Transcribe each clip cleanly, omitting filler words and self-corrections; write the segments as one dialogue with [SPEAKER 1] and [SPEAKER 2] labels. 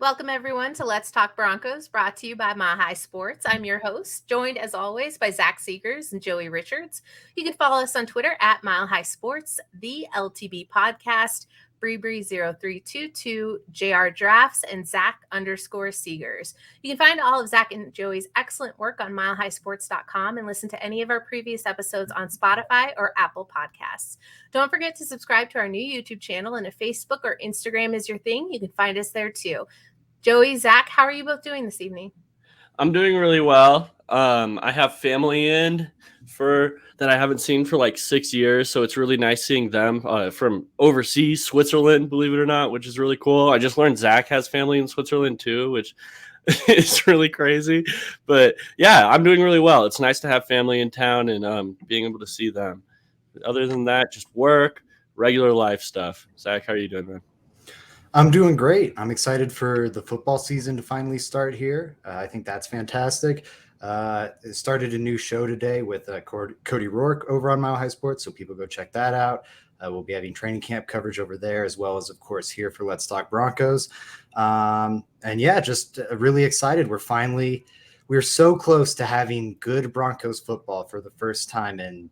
[SPEAKER 1] Welcome, everyone, to Let's Talk Broncos, brought to you by Mile High Sports. I'm your host, joined as always by Zach Seegers and Joey Richards. You can follow us on Twitter at Mile High Sports, the LTB Podcast, Breebree0322, JR Drafts, and Zach_Seegers. You can find all of Zach and Joey's excellent work on milehighsports.com and listen to any of our previous episodes on Spotify or Apple Podcasts. Don't forget to subscribe to our new YouTube channel, and if Facebook or Instagram is your thing, you can find us there too. Joey, Zach, how are you both doing this evening?
[SPEAKER 2] I'm doing really well. I have family in that I haven't seen for like 6 years, so it's really nice seeing them from overseas, Switzerland, believe it or not, which is really cool. I just learned Zach has family in Switzerland too, which is really crazy. But yeah, I'm doing really well. It's nice to have family in town and being able to see them. Other than that, just work, regular life stuff. Zach, how are you doing, man?
[SPEAKER 3] I'm doing great. I'm excited for the football season to finally start here. I think that's fantastic. It started a new show today with Cody Rourke over on Mile High Sports, so people go check that out. We'll be having training camp coverage over there, as well as, of course, here for Let's Talk Broncos. And yeah, just really excited. We're so close to having good Broncos football for the first time in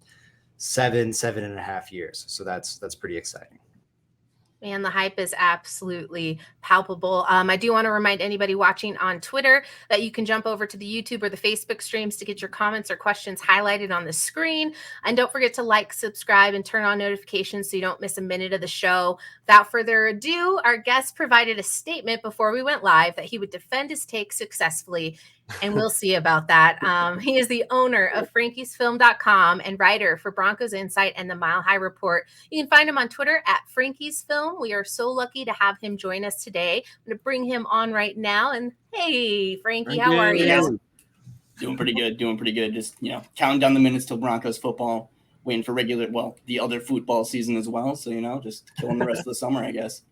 [SPEAKER 3] seven and a half years. So that's pretty exciting.
[SPEAKER 1] Man, the hype is absolutely palpable. I do want to remind anybody watching on Twitter that you can jump over to the YouTube or the Facebook streams to get your comments or questions highlighted on the screen. And don't forget to like, subscribe, and turn on notifications so you don't miss a minute of the show. Without further ado, our guest provided a statement before we went live that he would defend his take successfully, and we'll see about that. He is the owner of frankiesfilm.com and writer for Broncos Insight and the Mile High Report. You can find him on Twitter at frankiesfilm. We are so lucky to have him join us today. I'm going to bring him on right now. And hey, Frankie, how are you?
[SPEAKER 4] Doing pretty good. Just, counting down the minutes till Broncos football, waiting for the other football season as well. So, just killing the rest of the summer, I guess.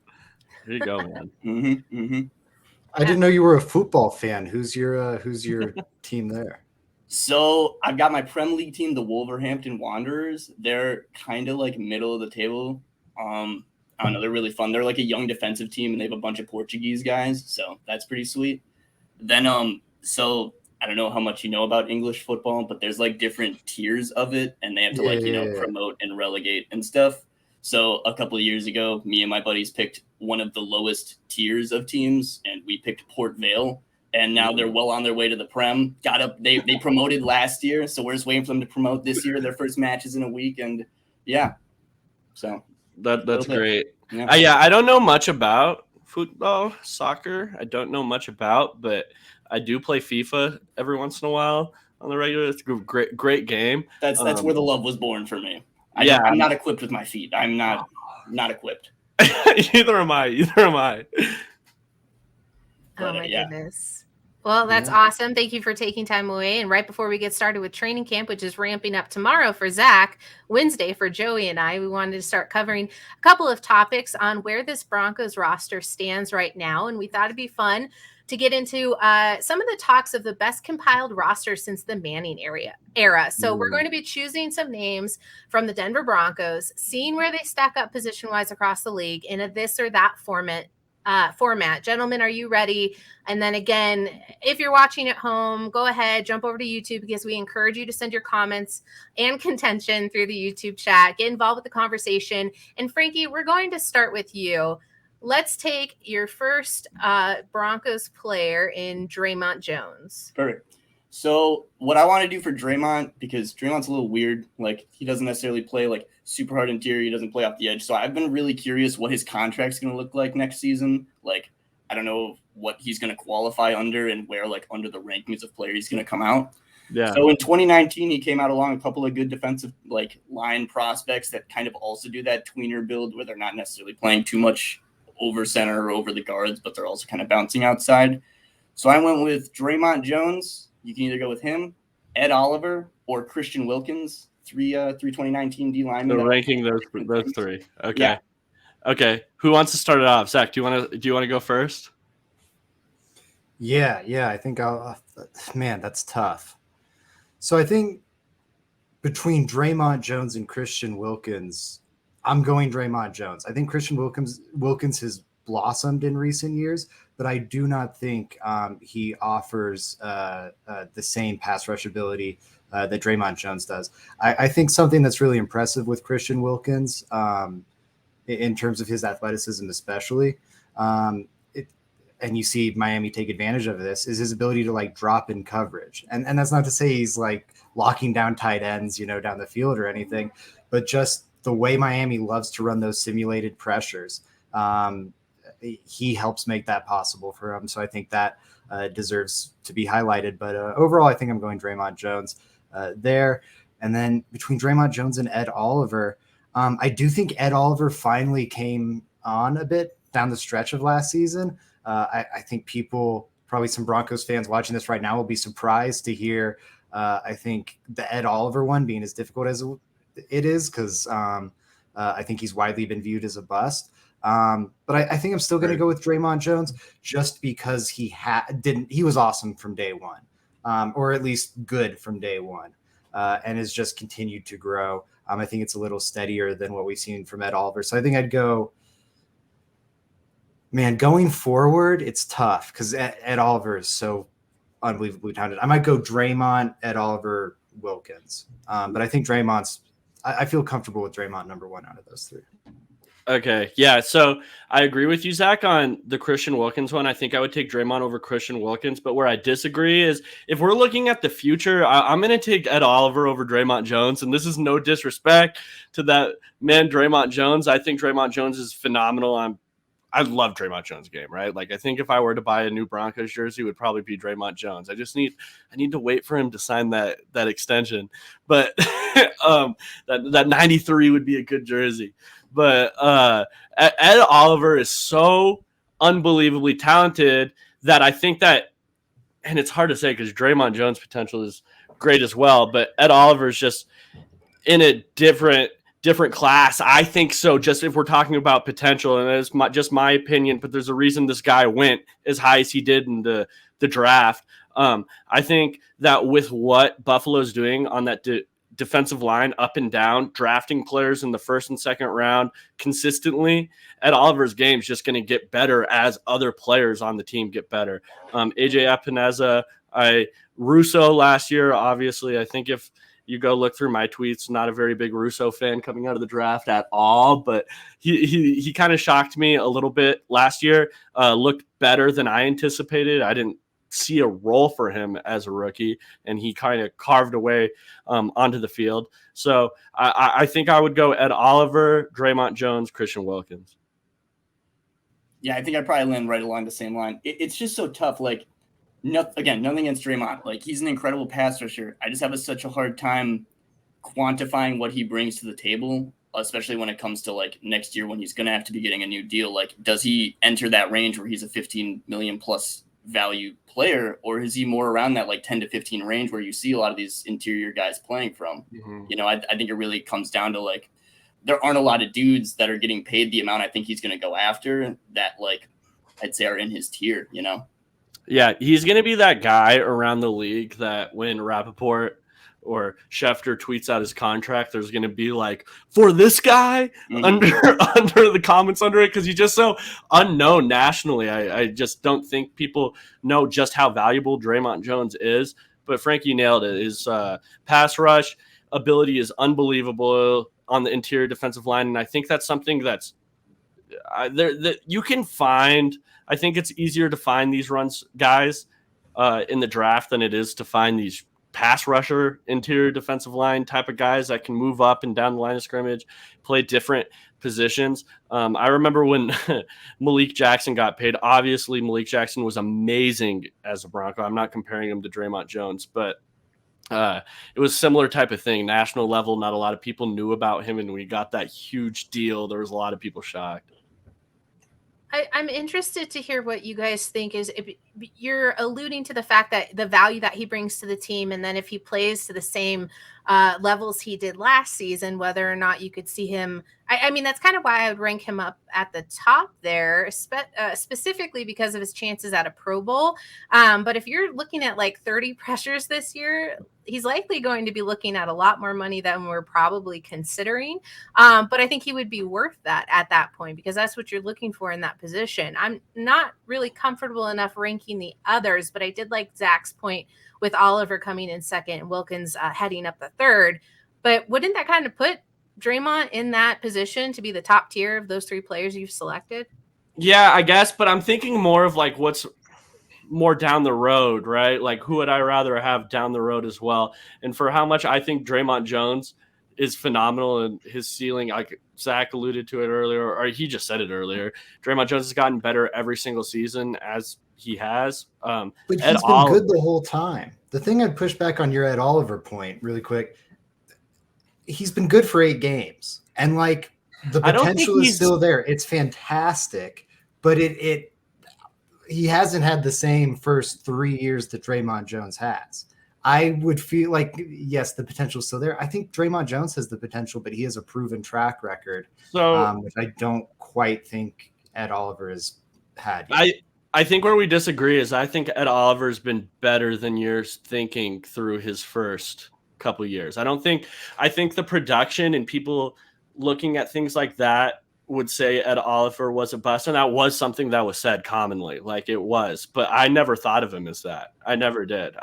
[SPEAKER 2] There you go, man.
[SPEAKER 4] Mm-hmm.
[SPEAKER 3] I didn't know you were a football fan. Who's your team there?
[SPEAKER 4] So I've got my Prem League team, the Wolverhampton Wanderers. They're kind of like middle of the table. I don't know. They're really fun. They're like a young defensive team, and they have a bunch of Portuguese guys. So that's pretty sweet. Then, so I don't know how much you know about English football, but there's like different tiers of it, and they have to promote and relegate and stuff. So a couple of years ago, me and my buddies picked one of the lowest tiers of teams, and we picked Port Vale. And now they're well on their way to the Prem. They promoted last year, so we're just waiting for them to promote this year. Their first match is in a week, and yeah. So
[SPEAKER 2] that's great.
[SPEAKER 4] Yeah.
[SPEAKER 2] I don't know much about football, soccer. I don't know much about, but I do play FIFA every once in a while on the regular. It's a great game.
[SPEAKER 4] That's where the love was born for me. I'm not equipped with my feet. I'm not equipped.
[SPEAKER 2] Either am I.
[SPEAKER 1] Oh, my goodness. Well, that's awesome. Thank you for taking time away. And right before we get started with training camp, which is ramping up tomorrow for Zach, Wednesday for Joey and I, we wanted to start covering a couple of topics on where this Broncos roster stands right now. And we thought it'd be fun to get into some of the talks of the best compiled roster since the Manning era. So we're going to be choosing some names from the Denver Broncos, seeing where they stack up position-wise across the league in a this or that format. Gentlemen, are you ready? And then again, if you're watching at home, go ahead, jump over to YouTube, because we encourage you to send your comments and contention through the YouTube chat. Get involved with the conversation. And Frankie, we're going to start with you. Let's take your first Broncos player in Draymond Jones.
[SPEAKER 4] Perfect. So what I want to do for Draymond, because Draymond's a little weird, like he doesn't necessarily play like super hard interior. He doesn't play off the edge. So I've been really curious what his contract's going to look like next season. Like, I don't know what he's going to qualify under and where like under the rankings of players he's going to come out.
[SPEAKER 2] Yeah.
[SPEAKER 4] So in 2019, he came out along a couple of good defensive like line prospects that kind of also do that tweener build where they're not necessarily playing too much over center or over the guards, but they're also kind of bouncing outside. So I went with Draymond Jones. You can either go with him, Ed Oliver, or Christian Wilkins, three 2019 D linemen.
[SPEAKER 2] So ranking those three. Okay. Yeah. Okay. Who wants to start it off? Zach, do you want to go first?
[SPEAKER 3] Yeah. I think man, that's tough. So I think between Draymond Jones and Christian Wilkins, I'm going Draymond Jones. I think Christian Wilkins has blossomed in recent years, but I do not think he offers the same pass rush ability that Draymond Jones does. I think something that's really impressive with Christian Wilkins in terms of his athleticism, especially, and you see Miami take advantage of this, is his ability to like drop in coverage. And that's not to say he's like locking down tight ends, down the field or anything, but just the way Miami loves to run those simulated pressures. He helps make that possible for him. So I think that deserves to be highlighted. But overall, I think I'm going Draymond Jones there. And then between Draymond Jones and Ed Oliver, I do think Ed Oliver finally came on a bit down the stretch of last season. I think people, probably some Broncos fans watching this right now, will be surprised to hear, I think, the Ed Oliver one being as difficult as it is, because I think he's widely been viewed as a bust. But I think I'm still going to go with Draymond Jones just because he was awesome from day one, or at least good from day one, and has just continued to grow. I think it's a little steadier than what we've seen from Ed Oliver. So I think I'd go, man, going forward, it's tough because Ed Oliver is so unbelievably talented. I might go Draymond, Ed Oliver, Wilkins. But I think I feel comfortable with Draymond number one out of those three.
[SPEAKER 2] Okay, yeah, so I agree with you, Zach, on the Christian Wilkins one. I think I would take Draymond over Christian Wilkins, but where I disagree is if we're looking at the future, I'm going to take Ed Oliver over Draymond Jones, and this is no disrespect to that man, Draymond Jones. I think Draymond Jones is phenomenal. I love Draymond Jones' game, right? Like, I think if I were to buy a new Broncos jersey, it would probably be Draymond Jones. I need to wait for him to sign that extension, but that 93 would be a good jersey. But Ed Oliver is so unbelievably talented that I think that, and it's hard to say because Draymond Jones' potential is great as well, but Ed Oliver is just in a different class. I think so, just if we're talking about potential, and it's just my opinion, but there's a reason this guy went as high as he did in the draft. I think that with what Buffalo's doing on that defensive line up and down, drafting players in the first and second round consistently, Ed Oliver's game is just going to get better as other players on the team get better. AJ Epineza, Russo last year, obviously. I think if you go look through my tweets, not a very big Russo fan coming out of the draft at all, but he kind of shocked me a little bit last year. Looked better than I anticipated. I didn't see a role for him as a rookie, and he kind of carved away onto the field. So I think I would go Ed Oliver, Draymond Jones, Christian Wilkins.
[SPEAKER 4] Yeah, I think I'd probably land right along the same line. It's just so tough. Like, nothing against Draymond. Like, he's an incredible pass rusher. I just have such a hard time quantifying what he brings to the table, especially when it comes to like next year when he's going to have to be getting a new deal. Like, does he enter that range where he's a 15 million plus value player, or is he more around that like 10 to 15 range where you see a lot of these interior guys playing from? Mm-hmm. I think it really comes down to like, there aren't a lot of dudes that are getting paid the amount I think he's going to go after that, like, I'd say are in his tier,
[SPEAKER 2] Yeah, he's going to be that guy around the league that when Rappaport or Schefter tweets out his contract, there's going to be like, for this guy, under the comments under it, because he's just so unknown nationally. I just don't think people know just how valuable Draymond Jones is. But Frankie nailed it. His pass rush ability is unbelievable on the interior defensive line, and I think that's something that's that you can find. I think it's easier to find these runs guys in the draft than it is to find these pass rusher, interior defensive line type of guys that can move up and down the line of scrimmage, play different positions. I remember when Malik Jackson got paid. Obviously, Malik Jackson was amazing as a Bronco. I'm not comparing him to Draymond Jones, but it was a similar type of thing. National level, not a lot of people knew about him, and we got that huge deal. There was a lot of people shocked.
[SPEAKER 1] I'm interested to hear what you guys think is you're alluding to the fact that the value that he brings to the team, and then if he plays to the same levels he did last season, whether or not you could see him. I mean, that's kind of why I would rank him up at the top there, specifically because of his chances at a Pro Bowl. But if you're looking at like 30 pressures this year, he's likely going to be looking at a lot more money than we're probably considering. But I think he would be worth that at that point, because that's what you're looking for in that position. I'm not really comfortable enough ranking the others, but I did like Zach's point with Oliver coming in second and Wilkins heading up the third. But wouldn't that kind of put Draymond in that position to be the top tier of those three players you've selected?
[SPEAKER 2] Yeah, I guess, but I'm thinking more of like what's more down the road, right? Like who would I rather have down the road as well? And for how much I think Draymond Jones is phenomenal and his ceiling, like Zach alluded to it earlier, or he just said it earlier, Draymond Jones has gotten better every single season as he has.
[SPEAKER 3] But he's been good the whole time. The thing I'd push back on your Ed Oliver point really quick, he's been good for 8 games. And like the potential is still there. It's fantastic, but he hasn't had the same first 3 years that Draymond Jones has. I would feel like, yes, the potential is still there. I think Draymond Jones has the potential, but he has a proven track record, which I don't quite think Ed Oliver has had yet.
[SPEAKER 2] I think where we disagree is I think Ed Oliver's been better than you're thinking through his first couple years. I think the production and people looking at things like that would say Ed Oliver was a bust, and that was something that was said commonly, like it was, but I never thought of him as that. I never did.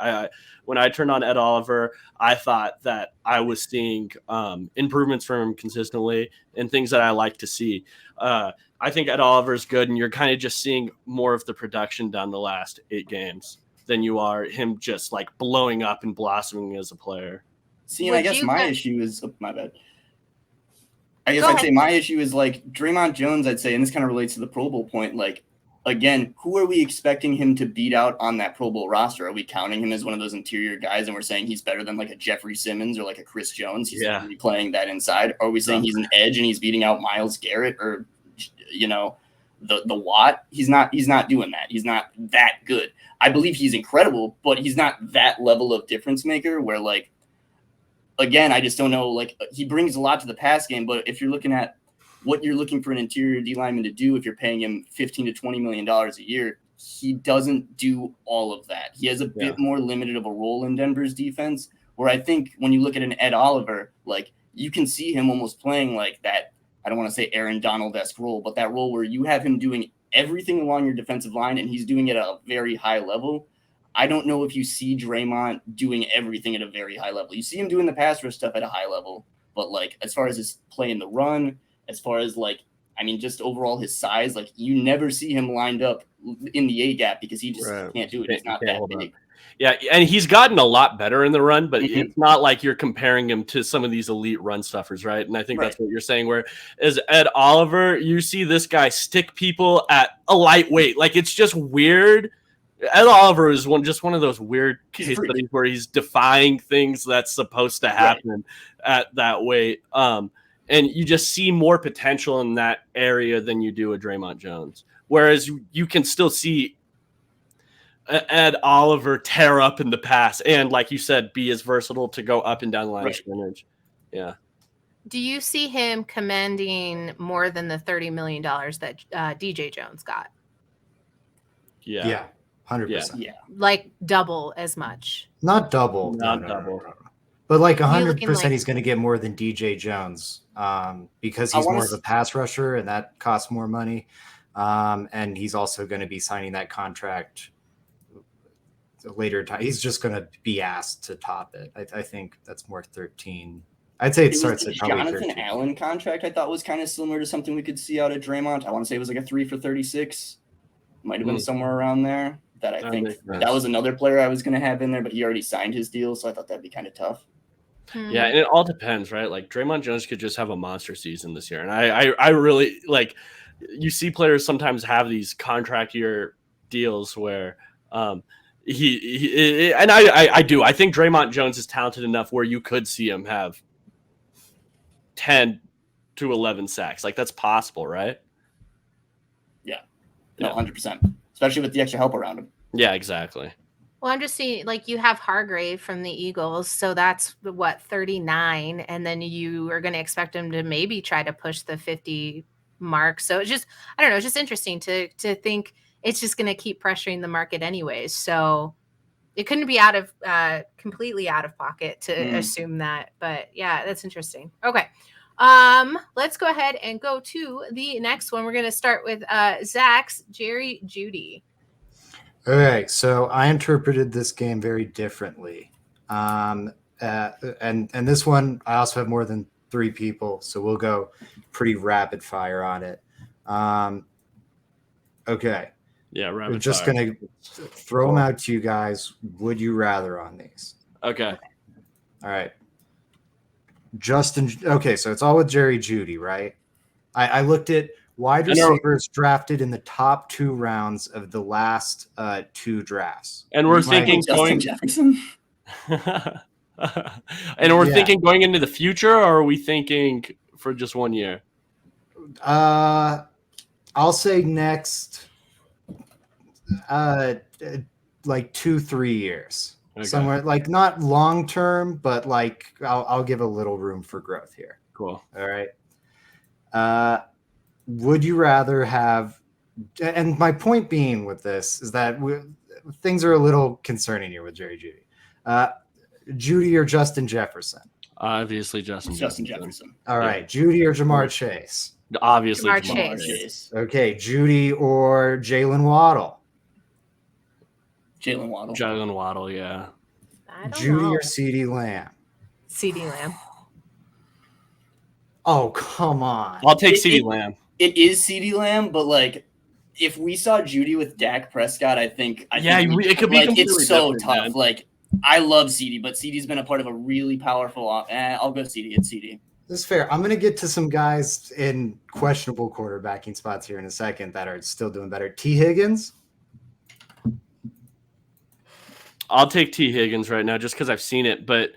[SPEAKER 2] When I turned on Ed Oliver, I thought that I was seeing improvements from him consistently and things that I like to see. I think Ed Oliver's good, and you're kind of just seeing more of the production down the last 8 games than you are him just like blowing up and blossoming as a player.
[SPEAKER 4] See, and I guess my issue is my bad. I'd say my issue is like Draymond Jones, I'd say, and this kind of relates to the Pro Bowl point. Like, again, who are we expecting him to beat out on that Pro Bowl roster? Are we counting him as one of those interior guys and we're saying he's better than like a Jeffrey Simmons or like a Chris Jones? He's not really playing that inside. Or are we saying he's an edge and he's beating out Myles Garrett or, the Watt? He's not doing that. He's not that good. I believe he's incredible, but he's not that level of difference maker where like, again, I just don't know. Like he brings a lot to the pass game, but if you're looking at what you're looking for an interior D lineman to do, if you're paying him $15 to $20 million a year, he doesn't do all of that. He has a bit more limited of a role in Denver's defense, where I think when you look at an Ed Oliver, like you can see him almost playing like that. I don't want to say Aaron Donald-esque role, but that role where you have him doing everything along your defensive line and he's doing it at a very high level. I don't know if you see Draymond doing everything at a very high level. You see him doing the pass rush stuff at a high level, but like as far as his play in the run, as far as like, I mean, just overall his size, like you never see him lined up in the A gap because he just can't do it. He's not that big.
[SPEAKER 2] Yeah, and he's gotten a lot better in the run, but it's not like you're comparing him to some of these elite run stuffers, right? And I think that's what you're saying, where as Ed Oliver, you see this guy stick people at a lightweight. Like it's just weird. Ed Oliver is one of those weird case studies where he's defying things that's supposed to happen at that weight. And you just see more potential in that area than you do a Draymond Jones. Whereas you can still see Ed Oliver tear up in the pass and, like you said, be as versatile to go up and down the line of scrimmage. Yeah.
[SPEAKER 1] Do you see him commanding more than the $30 million that DJ Jones got?
[SPEAKER 2] Yeah.
[SPEAKER 3] Yeah. 100%.
[SPEAKER 4] Yeah.
[SPEAKER 1] Like double as much.
[SPEAKER 3] Not double.
[SPEAKER 2] Not double.
[SPEAKER 3] But like 100% he's going to get more than DJ Jones because he's more of a pass rusher and that costs more money. And he's also going to be signing that contract later time. He's just going to be asked to top it. I think that's more 13. I'd say it starts at probably
[SPEAKER 4] Jonathan
[SPEAKER 3] 13.
[SPEAKER 4] Allen contract I thought was kind of similar to something we could see out of Draymond. I want to say it was like a 3 for 36. Might have been somewhere around there. That I think that was another player I was going to have in there, but he already signed his deal, so I thought that'd be kind of tough.
[SPEAKER 2] Yeah, and it all depends, right? Like Draymond Jones could just have a monster season this year, and I really like. You see players sometimes have these contract year deals where he and I do. I think Draymond Jones is talented enough where you could see him have 10 to 11 sacks. Like that's possible, right?
[SPEAKER 4] Yeah, no, 100%. Especially with the extra help around him.
[SPEAKER 2] Yeah, exactly.
[SPEAKER 1] Well, I'm just seeing like you have Hargrave from the Eagles, so that's what 39, and then you are going to expect him to maybe try to push the 50 mark. So it's just I don't know, it's just interesting to think it's just going to keep pressuring the market anyways. So it couldn't be out of completely out of pocket to assume that, but yeah, that's interesting. Okay. Let's go ahead and go to the next one. We're going to start with Zach's Jerry Jeudy.
[SPEAKER 3] All right, so I interpreted this game very differently, and this one I also have more than 3 people, so we'll go pretty rapid fire on it. Okay,
[SPEAKER 2] Yeah, rapid
[SPEAKER 3] we're just
[SPEAKER 2] fire.
[SPEAKER 3] gonna throw them out to you guys. Would you rather on these?
[SPEAKER 2] Okay.
[SPEAKER 3] All right, Justin. Okay, so it's all with Jerry Jeudy, right? I looked at wide receivers drafted in the top 2 rounds of the last 2 drafts.
[SPEAKER 2] And we're thinking
[SPEAKER 4] Justin Jefferson.
[SPEAKER 2] And we're thinking going into the future, or are we thinking for just 1 year?
[SPEAKER 3] I'll say next like 2-3 years.
[SPEAKER 2] Okay.
[SPEAKER 3] Somewhere like not long term, but like I'll give a little room for growth here.
[SPEAKER 2] Cool.
[SPEAKER 3] All right. Would you rather have, and my point being with this is that things are a little concerning here with Jerry Jeudy. Jeudy or Justin Jefferson?
[SPEAKER 2] Obviously, Justin
[SPEAKER 4] Jefferson.
[SPEAKER 3] All right. Jeudy or Jamar Chase?
[SPEAKER 2] Obviously,
[SPEAKER 1] Jamar Chase.
[SPEAKER 3] Okay. Jeudy or Jalen Waddle?
[SPEAKER 4] Jalen Waddle,
[SPEAKER 2] yeah.
[SPEAKER 3] Jeudy or CeeDee Lamb?
[SPEAKER 1] CeeDee Lamb.
[SPEAKER 3] Oh, come on.
[SPEAKER 2] I'll take CeeDee Lamb.
[SPEAKER 4] It is CeeDee Lamb, but like if we saw Jeudy with Dak Prescott, I think
[SPEAKER 2] it could be
[SPEAKER 4] like it's so tough.
[SPEAKER 2] Man.
[SPEAKER 4] Like I love CeeDee, but CeeDee's been a part of a really powerful. I'll go CeeDee. It's CeeDee.
[SPEAKER 3] This is fair. I'm going to get to some guys in questionable quarterbacking spots here in a second that are still doing better. T. Higgins?
[SPEAKER 2] I'll take T. Higgins right now just because I've seen it, but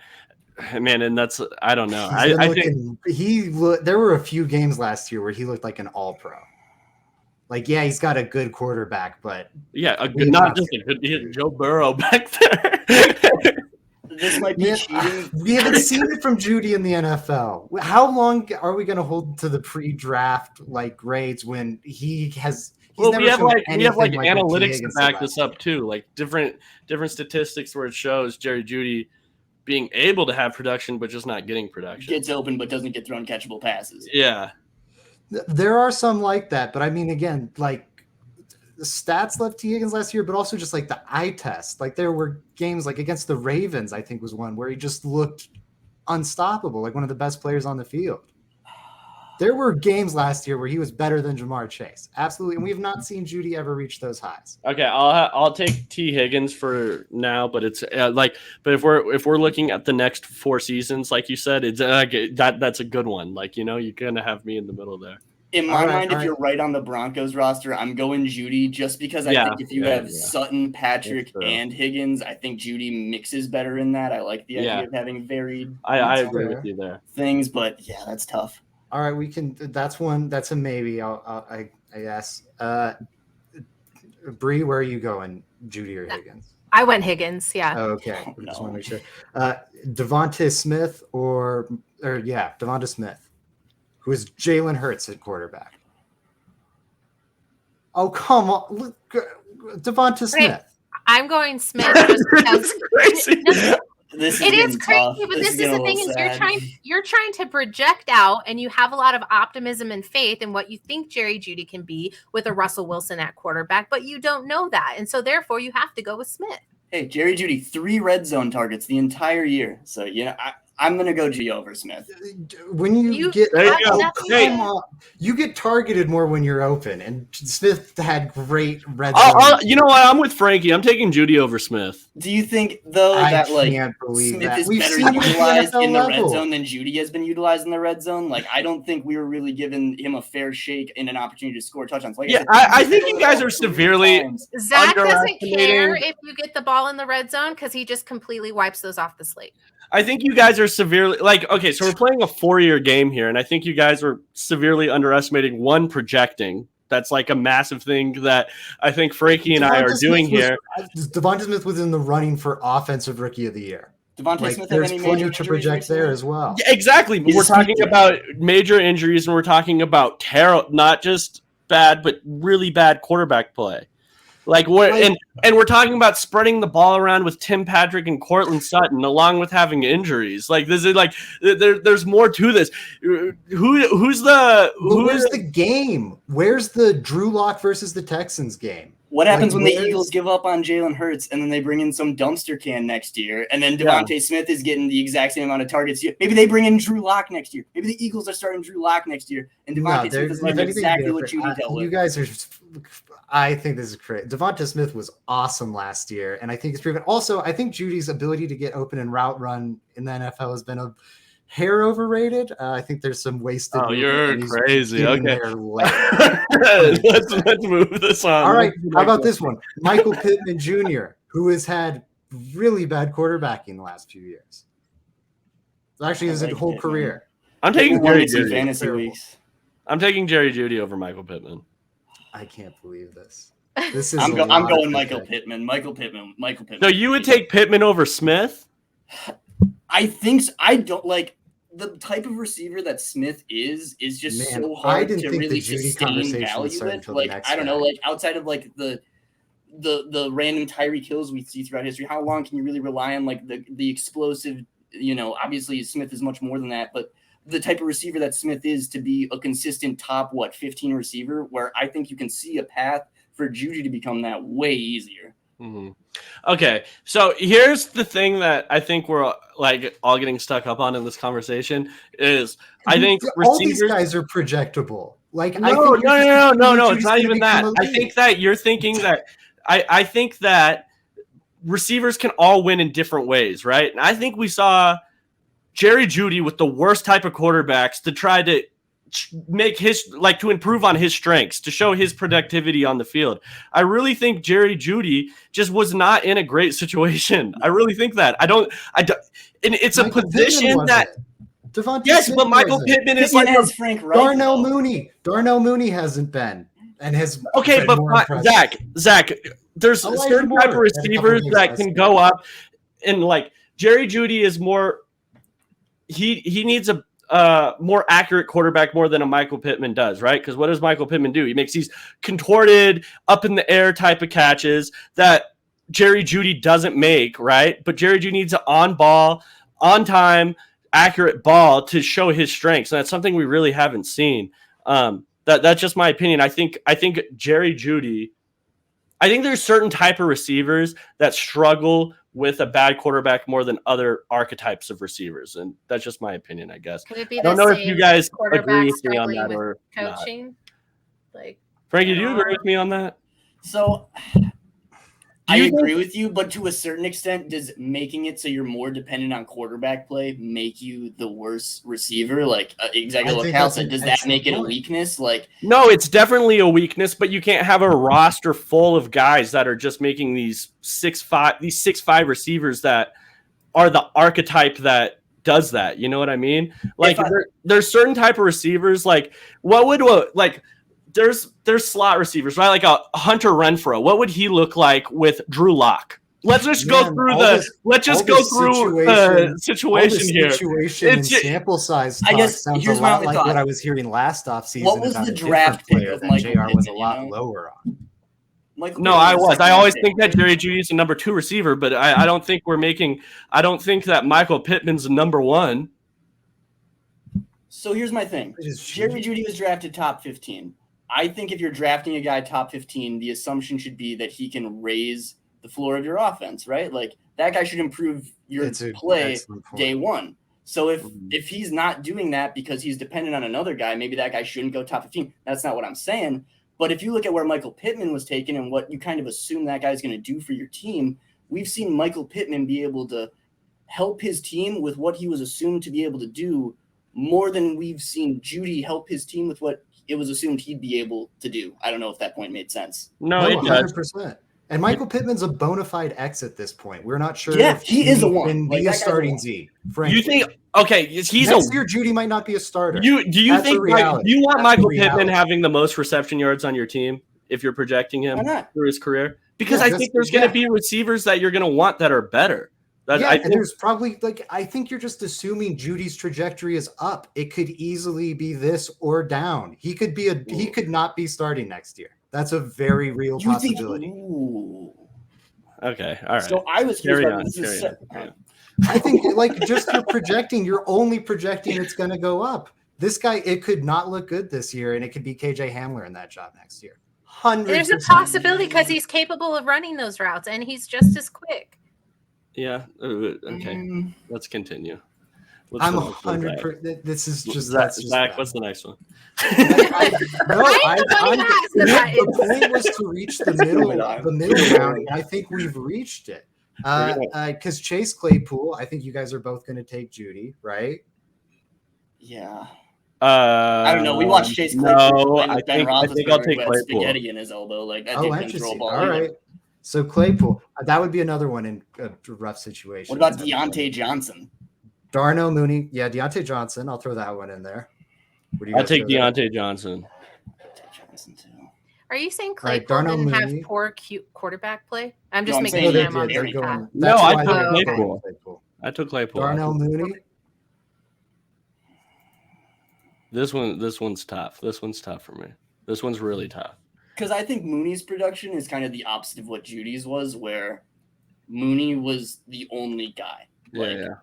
[SPEAKER 2] man, and that's I don't know. I think
[SPEAKER 3] there were a few games last year where he looked like an all-pro. Like, yeah, he's got a good quarterback, but
[SPEAKER 2] yeah, not just a good Joe Burrow back there.
[SPEAKER 4] This might be cheating.
[SPEAKER 3] We haven't seen it from Jeudy in the NFL. How long are we going to hold to the pre-draft like grades when he has?
[SPEAKER 2] Well, we have like analytics to back this up too, like different statistics where it shows Jerry Jeudy being able to have production, but just not getting production.
[SPEAKER 4] Gets open, but doesn't get thrown catchable passes.
[SPEAKER 2] Yeah.
[SPEAKER 3] There are some like that, but I mean, again, like the stats left T. Higgins last year, but also just like the eye test. Like there were games like against the Ravens, I think was one where he just looked unstoppable, like one of the best players on the field. There were games last year where he was better than Jamar Chase. Absolutely. And we have not seen Jeudy ever reach those highs.
[SPEAKER 2] Okay, I'll take T. Higgins for now, but it's but if we're looking at the next 4 seasons, like you said, it's that's a good one. Like, you know, you're gonna have me in the middle there.
[SPEAKER 4] In my mind, if you're right on the Broncos roster, I'm going Jeudy just because I think if you have Sutton, Patrick, and Higgins, I think Jeudy mixes better in that. I like the idea of having varied
[SPEAKER 2] I agree with you there.
[SPEAKER 4] Things, but yeah, that's tough.
[SPEAKER 3] All right, we can. That's one. That's a maybe. I guess. Bree, where are you going? Jeudy or Higgins?
[SPEAKER 1] I went Higgins. Yeah.
[SPEAKER 3] Okay. I just want to make sure. Devonta Smith Devonta Smith, who is Jalen Hurts at quarterback. Oh, come on, look, Devonta Smith.
[SPEAKER 1] I'm going Smith just because.
[SPEAKER 2] Crazy.
[SPEAKER 1] It is crazy, but this is the thing: is you're trying to project out, and you have a lot of optimism and faith in what you think Jerry Jeudy can be with a Russell Wilson at quarterback, but you don't know that, and so therefore you have to go with Smith.
[SPEAKER 4] Hey, Jerry Jeudy, 3 red zone targets the entire year, so I'm gonna go G over Smith.
[SPEAKER 3] When you get you get targeted more when you're open, and Smith had great red zone.
[SPEAKER 2] You know what? I'm with Frankie. I'm taking Jeudy over Smith.
[SPEAKER 4] Do you think though that like Smith is better utilized in the red zone than Jeudy has been utilized in the red zone? Like I don't think we were really giving him a fair shake and an opportunity to score touchdowns. Like
[SPEAKER 2] I think you guys are severely.
[SPEAKER 1] Zach doesn't care if you get the ball in the red zone because he just completely wipes those off the slate.
[SPEAKER 2] I think you guys are severely so we're playing a 4-year game here, and I think you guys are severely underestimating projecting That's like a massive thing that I think Frankie and I are doing here.
[SPEAKER 3] Devonta Smith was in the running for Offensive Rookie of the Year.
[SPEAKER 4] Devonta Smith
[SPEAKER 3] there's
[SPEAKER 4] have any
[SPEAKER 3] plenty
[SPEAKER 4] major
[SPEAKER 3] to project there as well.
[SPEAKER 2] Yeah, exactly. We're talking about major injuries, and we're talking about not just bad, but really bad quarterback play. Like what? And we're talking about spreading the ball around with Tim Patrick and Courtland Sutton, along with having injuries. Like this is like there's more to this. Where's
[SPEAKER 3] the game? Where's the Drew Lock versus the Texans game?
[SPEAKER 4] What happens when the Eagles give up on Jalen Hurts and then they bring in some dumpster can next year, and then Devonta Smith is getting the exact same amount of targets? Maybe they bring in Drew Lock next year. Maybe the Eagles are starting Drew Lock next year, and Devonta Smith is like exactly what Judy dealt with.
[SPEAKER 3] You guys are I think this is crazy. Devonta Smith was awesome last year, and I think it's proven. Also, I think Judy's ability to get open and route run in the NFL has been a hair overrated. I think there's some wasted.
[SPEAKER 2] Oh, you're crazy. Okay. let's move this on.
[SPEAKER 3] All right. How about this one? Michael Pittman Jr., who has had really bad quarterbacking the last few years. Actually, his whole career.
[SPEAKER 2] I'm taking Jerry Jeudy.
[SPEAKER 4] Fantasy weeks.
[SPEAKER 2] I'm taking Jerry Jeudy over Michael Pittman.
[SPEAKER 3] I can't believe this. This is.
[SPEAKER 4] I'm going Michael Pittman. Michael Pittman.
[SPEAKER 2] So you would take Pittman over Smith?
[SPEAKER 4] I think so. I don't like the type of receiver that Smith is just so hard to really sustain value with. Like I don't know, like outside of like the random Tyreek Hills we see throughout history, how long can you really rely on like the explosive? Obviously Smith is much more than that, but the type of receiver that Smith is to be a consistent top 15 receiver, where I think you can see a path for Judy to become that way easier.
[SPEAKER 2] Mm-hmm. Okay, so here's the thing that I think we're like all getting stuck up on in this conversation is I think
[SPEAKER 3] all these guys are projectable. Like
[SPEAKER 2] no, it's not even that. I think that you're thinking that I think that receivers can all win in different ways, right? And I think we saw Jerry Jeudy with the worst type of quarterbacks to try to make to improve on his strengths, to show his productivity on the field. I really think Jerry Jeudy just was not in a great situation. I really think that. I don't. And it's Michael a position that. Yes, but Michael Pittman is like
[SPEAKER 4] Frank Reich,
[SPEAKER 3] Darnell Mooney. Darnell Mooney hasn't been and has.
[SPEAKER 2] Okay, but Zach, there's certain type of receivers that can go up, and like Jerry Jeudy is more. He needs a more accurate quarterback more than a Michael Pittman does, right? Because what does Michael Pittman do? He makes these contorted, up in the air type of catches that Jerry Jeudy doesn't make, right? But Jerry Jeudy needs an on-ball, on-time, accurate ball to show his strengths, and that's something we really haven't seen. That's just my opinion. I think Jerry Jeudy. I think there's certain type of receivers that struggle with a bad quarterback more than other archetypes of receivers, and that's just my opinion, I guess.
[SPEAKER 1] Could it be
[SPEAKER 2] I don't know if you guys agree with me on that or
[SPEAKER 1] coaching.
[SPEAKER 2] Not. Like, Frankie, do you agree with me on that?
[SPEAKER 4] So I agree with you, but to a certain extent, does making it so you're more dependent on quarterback play make you the worst receiver? Like exactly what Cal said, does that make it a weakness? Like,
[SPEAKER 2] no, it's definitely a weakness, but you can't have a roster full of guys that are just making these 6'5" receivers that are the archetype that does that. You know what I mean? Like there's certain type of receivers. Like there's slot receivers, right? Like a Hunter Renfrow. What would he look like with Drew Lock? Let's just go through the situation here.
[SPEAKER 3] Situation and sample size.
[SPEAKER 4] I guess
[SPEAKER 3] sounds
[SPEAKER 4] here's
[SPEAKER 3] a lot
[SPEAKER 4] my
[SPEAKER 3] like
[SPEAKER 4] thought.
[SPEAKER 3] what I was hearing last offseason.
[SPEAKER 4] What was the draft pick of Michael
[SPEAKER 3] JR was a
[SPEAKER 4] Pittman,
[SPEAKER 3] lot lower on?
[SPEAKER 2] I always think that Jerry Jeudy is a number 2 receiver, but I don't think that Michael Pittman's a number 1.
[SPEAKER 4] So here's my thing. Jerry Jeudy was drafted top 15. I think if you're drafting a guy top 15, the assumption should be that he can raise the floor of your offense, right? Like that guy should improve your play day one. So if he's not doing that because he's dependent on another guy, maybe that guy shouldn't go top 15. That's not what I'm saying. But if you look at where Michael Pittman was taken and what you kind of assume that guy's going to do for your team, we've seen Michael Pittman be able to help his team with what he was assumed to be able to do more than we've seen Jeudy help his team with what it was assumed he'd be able to do. I don't know if that point made sense.
[SPEAKER 2] No, it does.
[SPEAKER 3] 100%. And Michael Pittman's a bona fide X at this point. We're not sure.
[SPEAKER 4] Yeah, he is a one.
[SPEAKER 3] And be a starting Z.
[SPEAKER 2] Frankly. Okay, he's
[SPEAKER 3] next year. Judy might not be a starter.
[SPEAKER 2] Do you
[SPEAKER 3] That's
[SPEAKER 2] think
[SPEAKER 3] a reality.
[SPEAKER 2] do you want
[SPEAKER 3] That's
[SPEAKER 2] Michael
[SPEAKER 3] a reality.
[SPEAKER 2] Pittman having the most reception yards on your team if you're projecting him
[SPEAKER 4] Why not?
[SPEAKER 2] through his career? Because
[SPEAKER 3] Yeah,
[SPEAKER 2] I think there's going to be receivers that you're going to want that are better.
[SPEAKER 3] And there's probably I think you're just assuming Judy's trajectory is up. It could easily be this or down. He could not be starting next year. That's a very real possibility.
[SPEAKER 2] Okay, all right.
[SPEAKER 4] So I was
[SPEAKER 2] carry on.
[SPEAKER 3] I think just you're projecting. You're only projecting it's going to go up. This guy, it could not look good this year, and it could be KJ Hamler in that job next year. 100%.
[SPEAKER 1] There's a possibility because he's capable of running those routes, and he's just as quick.
[SPEAKER 2] Yeah. Okay. Let's continue.
[SPEAKER 3] I'm 100%. This is just
[SPEAKER 2] Zach. What's the next one?
[SPEAKER 3] The point was to reach the middle round, and I think we've reached it. Because Chase Claypool, I think you guys are both going to take Judy, right?
[SPEAKER 4] Yeah. I don't know. We watched Chase Claypool play with Ben Roethlisberger with spaghetti in his elbow. I think he can throw a ball.
[SPEAKER 3] All right. So Claypool, that would be another one in a rough situation.
[SPEAKER 4] What about Deontay Johnson?
[SPEAKER 3] Darnell Mooney. Yeah, Deontay Johnson. I'll throw that one in there.
[SPEAKER 2] I'll take Deontay Johnson.
[SPEAKER 4] Too.
[SPEAKER 1] Are you saying Claypool didn't have poor quarterback play? I'm just making him on very top.
[SPEAKER 2] No, I took Claypool. I took Claypool.
[SPEAKER 3] Darnell Mooney.
[SPEAKER 2] This one's tough. This one's tough for me. This one's really tough.
[SPEAKER 4] Because I think Mooney's production is kind of the opposite of what Judy's was, where Mooney was the only guy.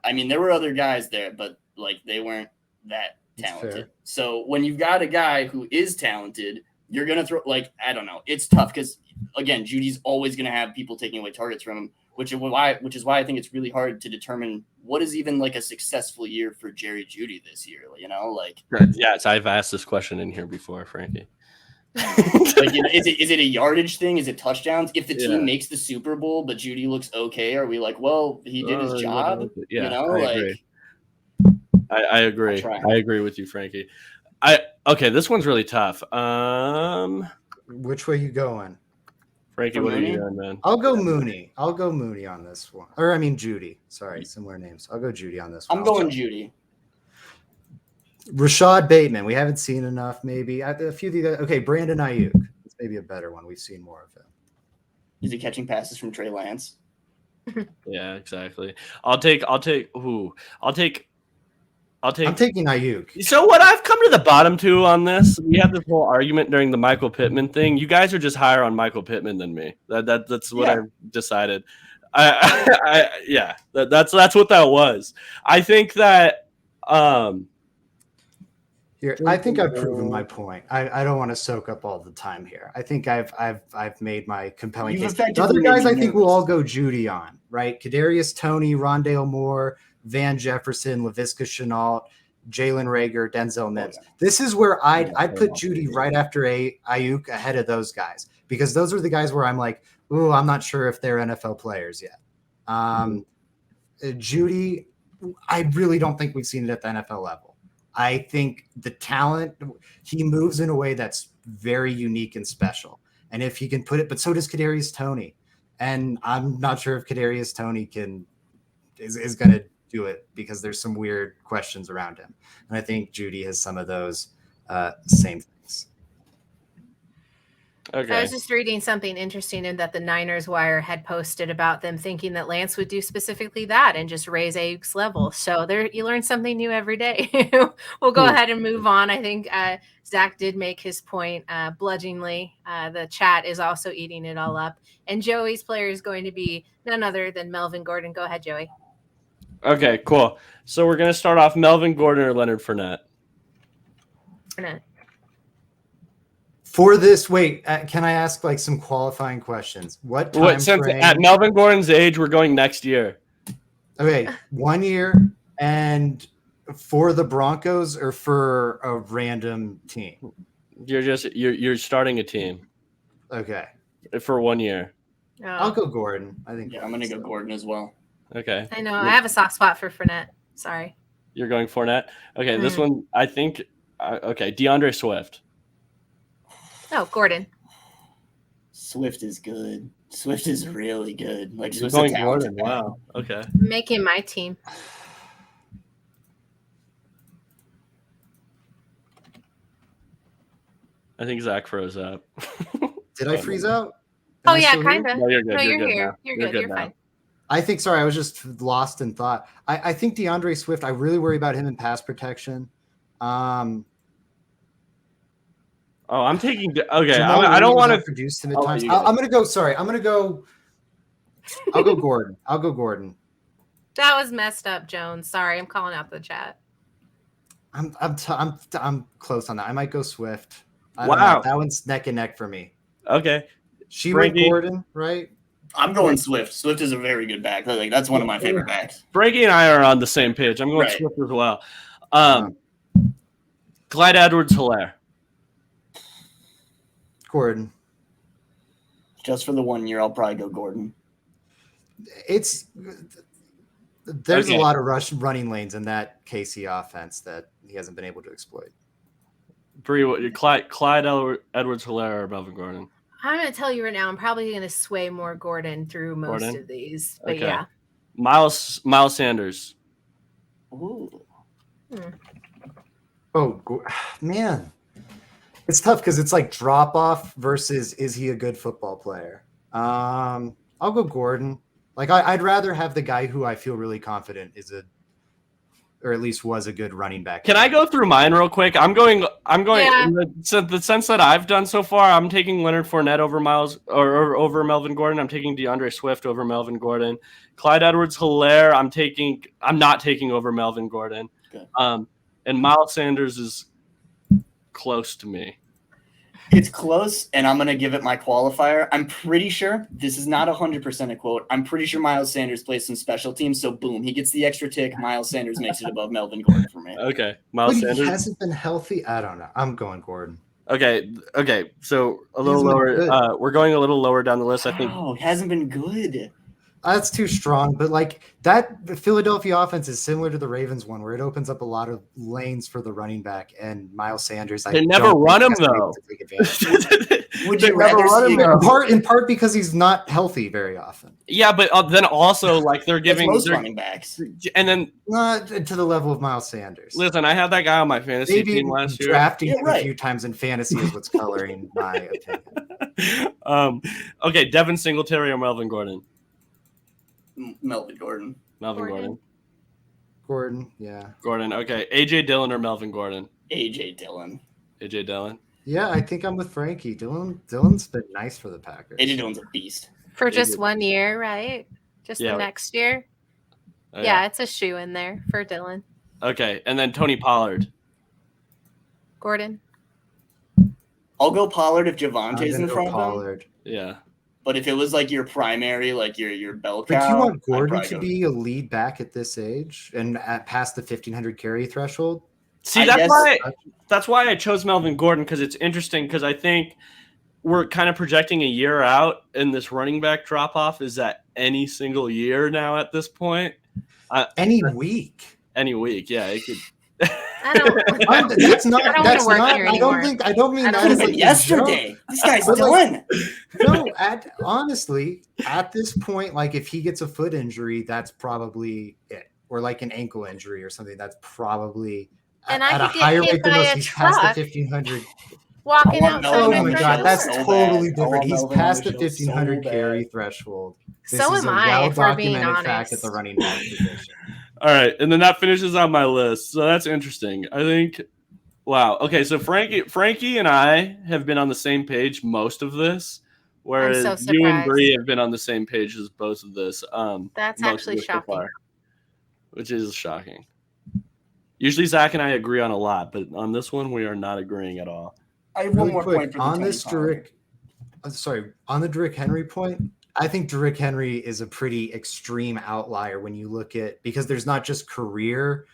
[SPEAKER 4] I mean, there were other guys there, but they weren't that talented. So when you've got a guy who is talented, you're gonna throw I don't know. It's tough because again, Judy's always gonna have people taking away targets from him, which is why I think it's really hard to determine what is even a successful year for Jerry Jeudy this year.
[SPEAKER 2] Yes, I've asked this question in here before, Frankie.
[SPEAKER 4] Is it a yardage thing? Is it touchdowns? If the team makes the Super Bowl but Jeudy looks okay, are we well, he did his job?
[SPEAKER 2] I agree. I agree with you, Frankie. This one's really tough.
[SPEAKER 3] Which way you going?
[SPEAKER 2] Frankie, what are you doing, man?
[SPEAKER 3] I'll go Mooney. on this one. Or I mean Judy. Sorry, similar names. I'll go Judy on this one.
[SPEAKER 4] I'm going Judy.
[SPEAKER 3] Rashad Bateman. We haven't seen enough, maybe. A few of the guys. Okay, Brandon Ayuk. It's maybe a better one. We've seen more of him.
[SPEAKER 4] Is he catching passes from Trey Lance?
[SPEAKER 2] Yeah, exactly. I'm taking
[SPEAKER 3] Ayuk.
[SPEAKER 2] So what I've come to the bottom to on this, we had this whole argument during the Michael Pittman thing. You guys are just higher on Michael Pittman than me. That's what I decided. That's what that was. I think that
[SPEAKER 3] here, I think I've proven my point. I don't want to soak up all the time here. I think I've made my compelling case. The other guys I think we'll all go Judy on, right? Kadarius Toney, Rondale Moore, Van Jefferson, Laviska Shenault, Jalen Reagor, Denzel Mims. This is where I'd put Judy right after Ayuk ahead of those guys, because those are the guys where I'm like, ooh, I'm not sure if they're NFL players yet. Judy, I really don't think we've seen it at the NFL level. I think the talent, he moves in a way that's very unique and special. And if he can put it, but so does Kadarius Toney. And I'm not sure if Kadarius Toney is going to do it, because there's some weird questions around him. And I think Judy has some of those same things.
[SPEAKER 1] Okay. I was just reading something interesting in that the Niners Wire had posted about them thinking that Lance would do specifically that and just raise Ayuk's level. So there, you learn something new every day. We'll go ahead and move on. I think Zach did make his point bludgeoningly. The chat is also eating it all up. And Joey's player is going to be none other than Melvin Gordon. Go ahead, Joey.
[SPEAKER 2] Okay, cool. So we're going to start off Melvin Gordon or Leonard Fournette?
[SPEAKER 1] Fournette.
[SPEAKER 3] For this, can I ask some qualifying questions? What time frame?
[SPEAKER 2] At Melvin Gordon's age, we're going next year.
[SPEAKER 3] Okay, 1 year, and for the Broncos or for a random team?
[SPEAKER 2] You're starting a team.
[SPEAKER 3] Okay.
[SPEAKER 2] For 1 year.
[SPEAKER 1] Oh.
[SPEAKER 3] I'll go Gordon. I think.
[SPEAKER 4] Yeah, I'm gonna go Gordon as well.
[SPEAKER 2] Okay.
[SPEAKER 1] I know. I have a soft spot for Fournette. Sorry.
[SPEAKER 2] You're going Fournette? Okay, this one, I think. Okay, DeAndre Swift.
[SPEAKER 1] Oh, Gordon.
[SPEAKER 4] Swift is good. Swift is really good. Swift's
[SPEAKER 2] going Gordon. Wow. Okay.
[SPEAKER 1] Making my team.
[SPEAKER 2] I think Zach froze up.
[SPEAKER 3] Did I freeze out?
[SPEAKER 1] Oh
[SPEAKER 3] Am I
[SPEAKER 1] yeah,
[SPEAKER 3] still here?
[SPEAKER 1] kind of.
[SPEAKER 2] No, you're good.
[SPEAKER 1] No,
[SPEAKER 2] You're
[SPEAKER 1] you're
[SPEAKER 2] good
[SPEAKER 1] here.
[SPEAKER 2] now.
[SPEAKER 1] You're
[SPEAKER 2] You're
[SPEAKER 1] good.
[SPEAKER 2] good
[SPEAKER 1] You're
[SPEAKER 2] now.
[SPEAKER 1] fine.
[SPEAKER 3] I think, sorry, I was just lost in thought. I think DeAndre Swift, I really worry about him in pass protection.
[SPEAKER 2] Oh, I'm taking. Okay,
[SPEAKER 3] Jamal
[SPEAKER 2] I don't
[SPEAKER 3] Williams
[SPEAKER 2] want to.
[SPEAKER 3] produced him at
[SPEAKER 2] I'll let
[SPEAKER 3] times.
[SPEAKER 2] you go.
[SPEAKER 3] I'm going to go, sorry, I'll go Gordon. I'll go Gordon.
[SPEAKER 1] That was messed up, Jones. Sorry, I'm calling out the chat.
[SPEAKER 3] I'm close on that. I might go Swift. I don't
[SPEAKER 2] Wow.
[SPEAKER 3] know. That one's neck and neck for me.
[SPEAKER 2] Okay.
[SPEAKER 3] She
[SPEAKER 2] Frankie?
[SPEAKER 3] went Gordon, right?
[SPEAKER 4] I'm going Swift. Swift is a very good back. Like that's one of my favorite backs.
[SPEAKER 2] Frankie and I are on the same page. I'm going
[SPEAKER 4] Right.
[SPEAKER 2] Swift as well. Clyde Edwards-Helaire.
[SPEAKER 3] Gordon.
[SPEAKER 4] Just for the 1 year, I'll probably go Gordon.
[SPEAKER 3] There's
[SPEAKER 2] Okay.
[SPEAKER 3] a lot of running lanes in that KC offense that he hasn't been able to exploit.
[SPEAKER 2] Bree, Clyde Edwards-Helaire or Melvin Gordon?
[SPEAKER 1] I'm going to tell you right now, I'm probably going to sway more Gordon through most
[SPEAKER 2] Gordon?
[SPEAKER 1] of these. But
[SPEAKER 2] Okay.
[SPEAKER 1] yeah.
[SPEAKER 2] Miles Sanders.
[SPEAKER 4] Ooh.
[SPEAKER 3] Oh, man. It's tough because it's like drop off versus is he a good football player? I'll go Gordon. Like I'd rather have the guy who I feel really confident or at least was a good running back.
[SPEAKER 2] Can I go through mine real quick? I'm going
[SPEAKER 1] Yeah.
[SPEAKER 2] in the sense that I've done so far. I'm taking Leonard Fournette over or over Melvin Gordon. I'm taking DeAndre Swift over Melvin Gordon. Clyde Edwards-Helaire, I'm not taking over Melvin Gordon.
[SPEAKER 4] Okay.
[SPEAKER 2] And Miles Sanders is close to me.
[SPEAKER 4] It's close, and I'm going to give it my qualifier. I'm pretty sure, this is not 100% a quote, I'm pretty sure Miles Sanders plays some special teams, so boom, he gets the extra tick. Miles Sanders makes it above Melvin Gordon for me.
[SPEAKER 2] Okay.
[SPEAKER 3] But
[SPEAKER 2] Miles
[SPEAKER 3] he
[SPEAKER 2] Sanders.
[SPEAKER 3] hasn't been healthy. I don't know. I'm going Gordon.
[SPEAKER 2] Okay. So a little
[SPEAKER 3] He's been
[SPEAKER 2] lower.
[SPEAKER 3] good.
[SPEAKER 2] We're going a little lower down the list, I think.
[SPEAKER 4] Oh, it hasn't been good.
[SPEAKER 3] That's too strong, but like the Philadelphia offense is similar to the Ravens one, where it opens up a lot of lanes for the running back and Miles Sanders.
[SPEAKER 2] They never run him though.
[SPEAKER 4] Would
[SPEAKER 2] They
[SPEAKER 4] you
[SPEAKER 2] never
[SPEAKER 4] rather
[SPEAKER 2] run
[SPEAKER 4] see
[SPEAKER 2] him
[SPEAKER 4] a-
[SPEAKER 2] though.
[SPEAKER 3] in part because he's not healthy very often.
[SPEAKER 2] Yeah, but then also like they're
[SPEAKER 4] That's
[SPEAKER 2] giving
[SPEAKER 4] most running backs?
[SPEAKER 2] and then
[SPEAKER 3] Not to the level of Miles Sanders.
[SPEAKER 2] listen, I had that guy on my fantasy
[SPEAKER 3] Maybe
[SPEAKER 2] team last year.
[SPEAKER 3] drafting
[SPEAKER 4] Yeah,
[SPEAKER 3] him
[SPEAKER 4] right.
[SPEAKER 3] a few times in fantasy is what's coloring my opinion.
[SPEAKER 2] Okay, Devin Singletary or Melvin Gordon?
[SPEAKER 4] Melvin Gordon.
[SPEAKER 2] Melvin
[SPEAKER 1] Gordon.
[SPEAKER 3] Gordon, yeah.
[SPEAKER 2] Gordon. Okay, AJ Dillon or Melvin Gordon?
[SPEAKER 4] AJ Dillon.
[SPEAKER 2] AJ Dillon.
[SPEAKER 3] Yeah, I think I'm with Frankie. Dylan's been nice for the Packers.
[SPEAKER 4] AJ Dillon's a beast.
[SPEAKER 1] For just 1 year, right? Just
[SPEAKER 2] Yeah.
[SPEAKER 1] the next year?
[SPEAKER 2] Oh,
[SPEAKER 1] Yeah, it's a shoe in there for Dylan.
[SPEAKER 2] Okay, and then Tony Pollard.
[SPEAKER 1] Gordon.
[SPEAKER 4] I'll go Pollard if
[SPEAKER 3] I'm
[SPEAKER 4] Javonte's
[SPEAKER 3] gonna
[SPEAKER 4] in
[SPEAKER 3] go
[SPEAKER 4] front of him.
[SPEAKER 3] Pollard.
[SPEAKER 2] Yeah.
[SPEAKER 4] But if it was like your primary, like your bell cow,
[SPEAKER 3] But do you want
[SPEAKER 4] I'd
[SPEAKER 3] Gordon
[SPEAKER 4] probably
[SPEAKER 3] to
[SPEAKER 4] go-
[SPEAKER 3] be a lead back at this age and past the 1,500 carry threshold?
[SPEAKER 2] See,
[SPEAKER 4] I
[SPEAKER 2] that's
[SPEAKER 4] guess-
[SPEAKER 2] why I chose Melvin Gordon, because it's interesting, because I think we're kind of projecting a year out, and this running back drop off is at any single year now at this point.
[SPEAKER 3] Any week.
[SPEAKER 2] Any week, yeah, it could.
[SPEAKER 1] I don't.
[SPEAKER 3] That's not.
[SPEAKER 1] I don't
[SPEAKER 3] That's
[SPEAKER 1] wanna work
[SPEAKER 3] not.
[SPEAKER 1] here
[SPEAKER 3] I don't
[SPEAKER 1] anymore.
[SPEAKER 3] think. I don't mean
[SPEAKER 1] I don't
[SPEAKER 3] that
[SPEAKER 4] Could've
[SPEAKER 3] as
[SPEAKER 4] been
[SPEAKER 3] like a
[SPEAKER 4] yesterday.
[SPEAKER 3] joke.
[SPEAKER 4] This guy's
[SPEAKER 3] But, like,
[SPEAKER 4] done.
[SPEAKER 3] No, honestly, at this point, like if he gets a foot injury, that's probably it, or like an ankle injury or something. That's probably
[SPEAKER 1] And
[SPEAKER 3] at
[SPEAKER 1] I
[SPEAKER 3] a
[SPEAKER 1] could get
[SPEAKER 3] higher
[SPEAKER 1] hit
[SPEAKER 3] rate than
[SPEAKER 1] by
[SPEAKER 3] most.
[SPEAKER 1] a
[SPEAKER 3] He's past the
[SPEAKER 1] truck
[SPEAKER 3] 1,500.
[SPEAKER 1] walking
[SPEAKER 4] I want
[SPEAKER 1] outside
[SPEAKER 3] Oh
[SPEAKER 4] Melvin
[SPEAKER 3] my
[SPEAKER 1] my
[SPEAKER 3] god,
[SPEAKER 1] front
[SPEAKER 3] that's
[SPEAKER 1] door.
[SPEAKER 4] so
[SPEAKER 3] totally
[SPEAKER 4] bad. I
[SPEAKER 3] different.
[SPEAKER 4] want
[SPEAKER 3] He's
[SPEAKER 4] Melvin
[SPEAKER 3] past the
[SPEAKER 4] on the show so
[SPEAKER 3] 1,500
[SPEAKER 4] bad.
[SPEAKER 3] carry threshold. This
[SPEAKER 1] So
[SPEAKER 3] is
[SPEAKER 1] am
[SPEAKER 3] a
[SPEAKER 1] I, if we're being
[SPEAKER 3] well-documented fact
[SPEAKER 1] honest.
[SPEAKER 3] at the running back position.
[SPEAKER 2] All right, and then that finishes on my list. So that's interesting. I think. Wow. Okay, so Frankie and I have been on the same page most of this, whereas
[SPEAKER 1] so
[SPEAKER 2] you and
[SPEAKER 1] surprised.
[SPEAKER 2] Bree have been on the same page as both of this.
[SPEAKER 1] That's
[SPEAKER 2] most of
[SPEAKER 1] actually
[SPEAKER 2] this so
[SPEAKER 1] shocking.
[SPEAKER 2] far, which is shocking. Usually Zach and I agree on a lot, but on this one we are not agreeing at all.
[SPEAKER 4] I have one
[SPEAKER 3] Really
[SPEAKER 4] more
[SPEAKER 3] quick,
[SPEAKER 4] point for the
[SPEAKER 3] on
[SPEAKER 4] Tony
[SPEAKER 3] this
[SPEAKER 4] Pollard.
[SPEAKER 3] on the Derrick Henry point, I think Derrick Henry is a pretty extreme outlier when you look at, because there's not just career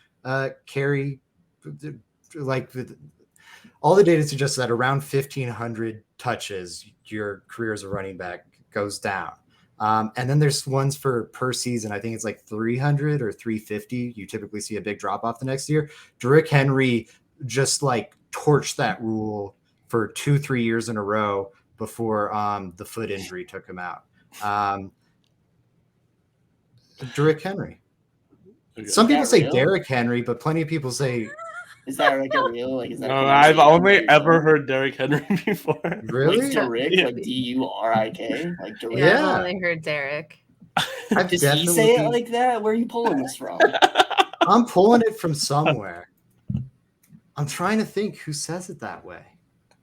[SPEAKER 3] carry, like all the data suggests that around 1,500 touches, your career as a running back goes down. And then there's ones for per season. I think it's like 300 or 350. You typically see a big drop off the next year. Derrick Henry just like torched that rule for 2-3 years in a row before the foot injury took him out. Derrick Henry.
[SPEAKER 2] Okay.
[SPEAKER 3] Some people
[SPEAKER 4] that
[SPEAKER 3] say
[SPEAKER 4] real?
[SPEAKER 3] Derrick Henry, but plenty of people say
[SPEAKER 4] Is that like a real like? Is that?
[SPEAKER 2] No, I've only ever heard Derrick Henry before.
[SPEAKER 3] Really?
[SPEAKER 4] Like Derrick,
[SPEAKER 2] Yeah.
[SPEAKER 4] like Durik, like Derrick.
[SPEAKER 1] Yeah,
[SPEAKER 3] Yeah.
[SPEAKER 1] I've only heard Derek.
[SPEAKER 3] I've
[SPEAKER 4] Does he
[SPEAKER 3] definitely
[SPEAKER 4] say it like that? Where are you pulling this from?
[SPEAKER 3] I'm pulling it from somewhere. I'm trying to think who says it that way.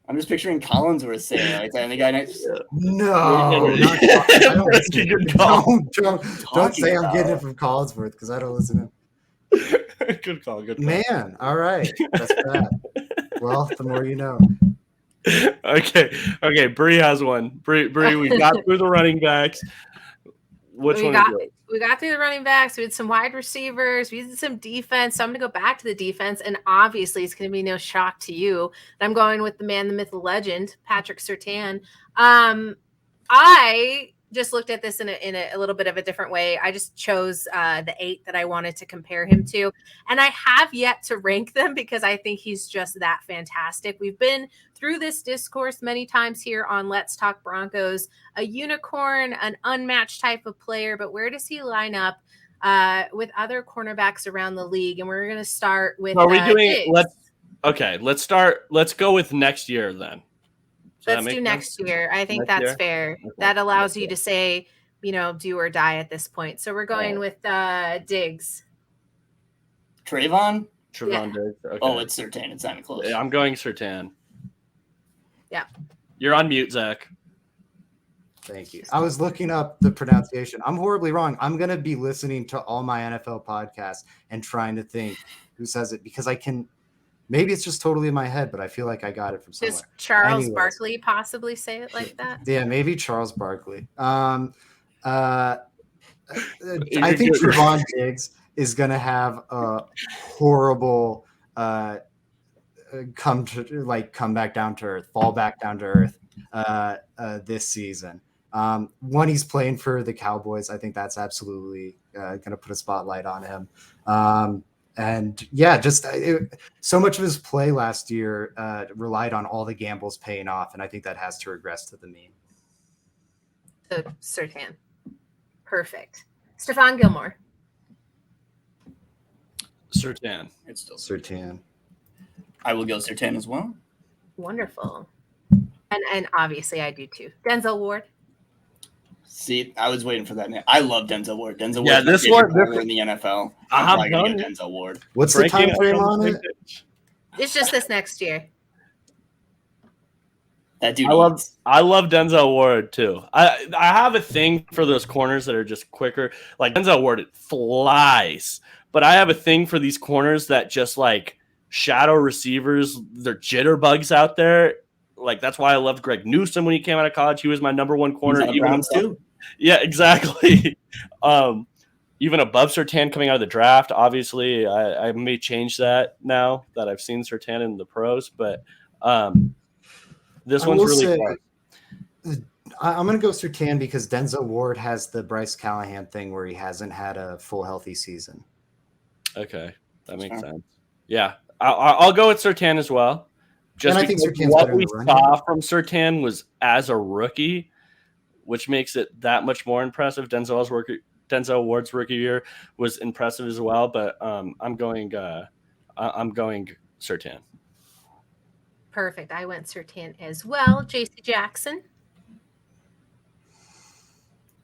[SPEAKER 4] I'm just picturing Collinsworth saying it like that, and the guy next.
[SPEAKER 3] No,
[SPEAKER 2] Yeah.
[SPEAKER 3] not, I don't listen to
[SPEAKER 2] Good
[SPEAKER 3] him.
[SPEAKER 2] call.
[SPEAKER 3] Don't
[SPEAKER 4] Talking
[SPEAKER 3] say I'm
[SPEAKER 4] about.
[SPEAKER 3] getting it from Collinsworth because I don't listen to him.
[SPEAKER 2] Good call. Good call.
[SPEAKER 3] Man, all right. That's bad. Well, the more you know.
[SPEAKER 2] Okay. Bree has one. Bree, we got through the running backs. Which
[SPEAKER 1] we
[SPEAKER 2] one
[SPEAKER 1] got
[SPEAKER 2] is it?
[SPEAKER 1] we got through the running backs. We had some wide receivers. We did some defense. So I'm going to go back to the defense, and obviously it's going to be no shock to you that I'm going with the man, the myth, the legend, Patrick Surtain. I just looked at this in a little bit of a different way. I just chose the 8 that I wanted to compare him to, and I have yet to rank them because I think he's just that fantastic. We've been through this discourse many times here on Let's Talk Broncos, a unicorn, an unmatched type of player, but where does he line up with other cornerbacks around the league? And we're going to start with
[SPEAKER 2] Are we doing?
[SPEAKER 1] Diggs.
[SPEAKER 2] Let's start. Let's go with next year then.
[SPEAKER 1] Let's do next year. I think
[SPEAKER 2] Next
[SPEAKER 1] that's
[SPEAKER 2] year?
[SPEAKER 1] fair.
[SPEAKER 2] Okay.
[SPEAKER 1] That allows you to say, do or die at this point. So we're going with Diggs.
[SPEAKER 4] Trayvon?
[SPEAKER 2] Trevon Diggs. Okay.
[SPEAKER 4] Oh, it's Surtain. It's not even close.
[SPEAKER 2] Yeah, I'm going Surtain.
[SPEAKER 1] Yeah.
[SPEAKER 2] You're on mute, Zach.
[SPEAKER 3] Thank you. I was looking up the pronunciation. I'm horribly wrong. I'm going to be listening to all my NFL podcasts and trying to think who says it because I can. Maybe it's just totally in my head, but I feel like I got it from somewhere.
[SPEAKER 1] Does Charles
[SPEAKER 3] Anyways.
[SPEAKER 1] Barkley possibly say it like that?
[SPEAKER 3] Yeah, maybe Charles Barkley. I think Trevon Diggs is going to have a horrible come back down to earth, fall back down to earth this season. When he's playing for the Cowboys, I think that's absolutely going to put a spotlight on him. And yeah, just so much of his play last year relied on all the gambles paying off, and I think that has to regress to the mean.
[SPEAKER 1] So Surtain. Perfect. Stephon Gilmore.
[SPEAKER 2] Surtain.
[SPEAKER 4] It's still
[SPEAKER 3] Surtain.
[SPEAKER 4] I will go Surtain as well.
[SPEAKER 1] Wonderful. And obviously I do too. Denzel Ward.
[SPEAKER 4] See, I was waiting for that name. I love Denzel Ward. Denzel
[SPEAKER 2] Yeah,
[SPEAKER 4] Ward
[SPEAKER 2] this
[SPEAKER 4] is
[SPEAKER 2] one-
[SPEAKER 4] in the NFL. I'm probably gonna go Denzel Ward.
[SPEAKER 3] What's the time frame on it?
[SPEAKER 1] It's just this next year.
[SPEAKER 4] That dude.
[SPEAKER 2] I love Denzel Ward too. I have a thing for those corners that are just quicker. Like Denzel Ward, it flies. But I have a thing for these corners that just like shadow receivers. They're jitterbugs out there. Like that's why I loved Greg Newsome when he came out of college. He was my number one corner.
[SPEAKER 4] He's on the Browns too.
[SPEAKER 2] Yeah, exactly. Even above Surtain coming out of the draft, obviously, I may change that now that I've seen Surtain in the pros, but this one's really fun.
[SPEAKER 3] I'm going to go Surtain because Denzel Ward has the Bryce Callahan thing where he hasn't had a full healthy season.
[SPEAKER 2] Okay, that makes sense. Yeah, I'll go with Surtain as well. Just
[SPEAKER 3] and I think
[SPEAKER 2] because
[SPEAKER 3] Surtain's
[SPEAKER 2] what
[SPEAKER 3] better
[SPEAKER 2] we
[SPEAKER 3] than
[SPEAKER 2] saw from Surtain was as a rookie, which makes it that much more impressive. Denzel Ward's rookie year was impressive as well, but I'm going Surtain.
[SPEAKER 1] Perfect. I went Surtain as well. JC Jackson.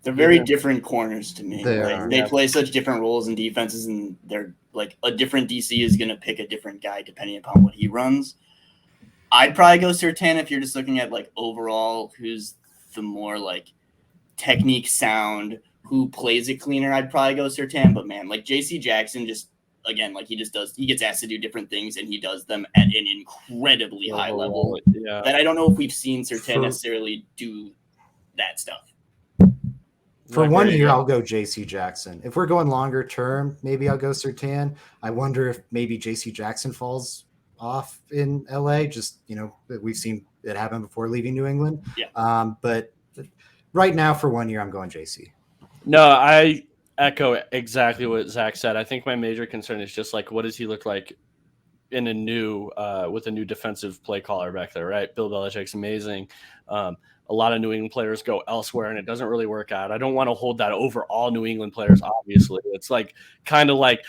[SPEAKER 4] They're very different corners to me.
[SPEAKER 3] They
[SPEAKER 4] play such different roles in defenses, and they're like a different DC is going to pick a different guy depending upon what he runs. I'd probably go Surtain if you're just looking at like overall who's the more like technique sound, who plays it cleaner. I'd probably go Surtain, but man, like JC Jackson just again, like he gets asked to do different things and he does them at an incredibly high level.
[SPEAKER 2] Yeah.
[SPEAKER 4] That I don't know if we've seen Surtain necessarily do that stuff.
[SPEAKER 3] For 1 year, I'll go JC Jackson. If we're going longer term, maybe I'll go Surtain. I wonder if maybe JC Jackson falls off in LA. Just, we've seen it happen before leaving New England.
[SPEAKER 4] Yeah.
[SPEAKER 3] But right now, for 1 year, I'm going JC.
[SPEAKER 2] No, I echo exactly what Zach said. I think my major concern is just like, what does he look like in a new with a new defensive play caller back there, right? Bill Belichick's amazing. A lot of New England players go elsewhere and it doesn't really work out. I don't want to hold that over all New England players, obviously. It's like kind of like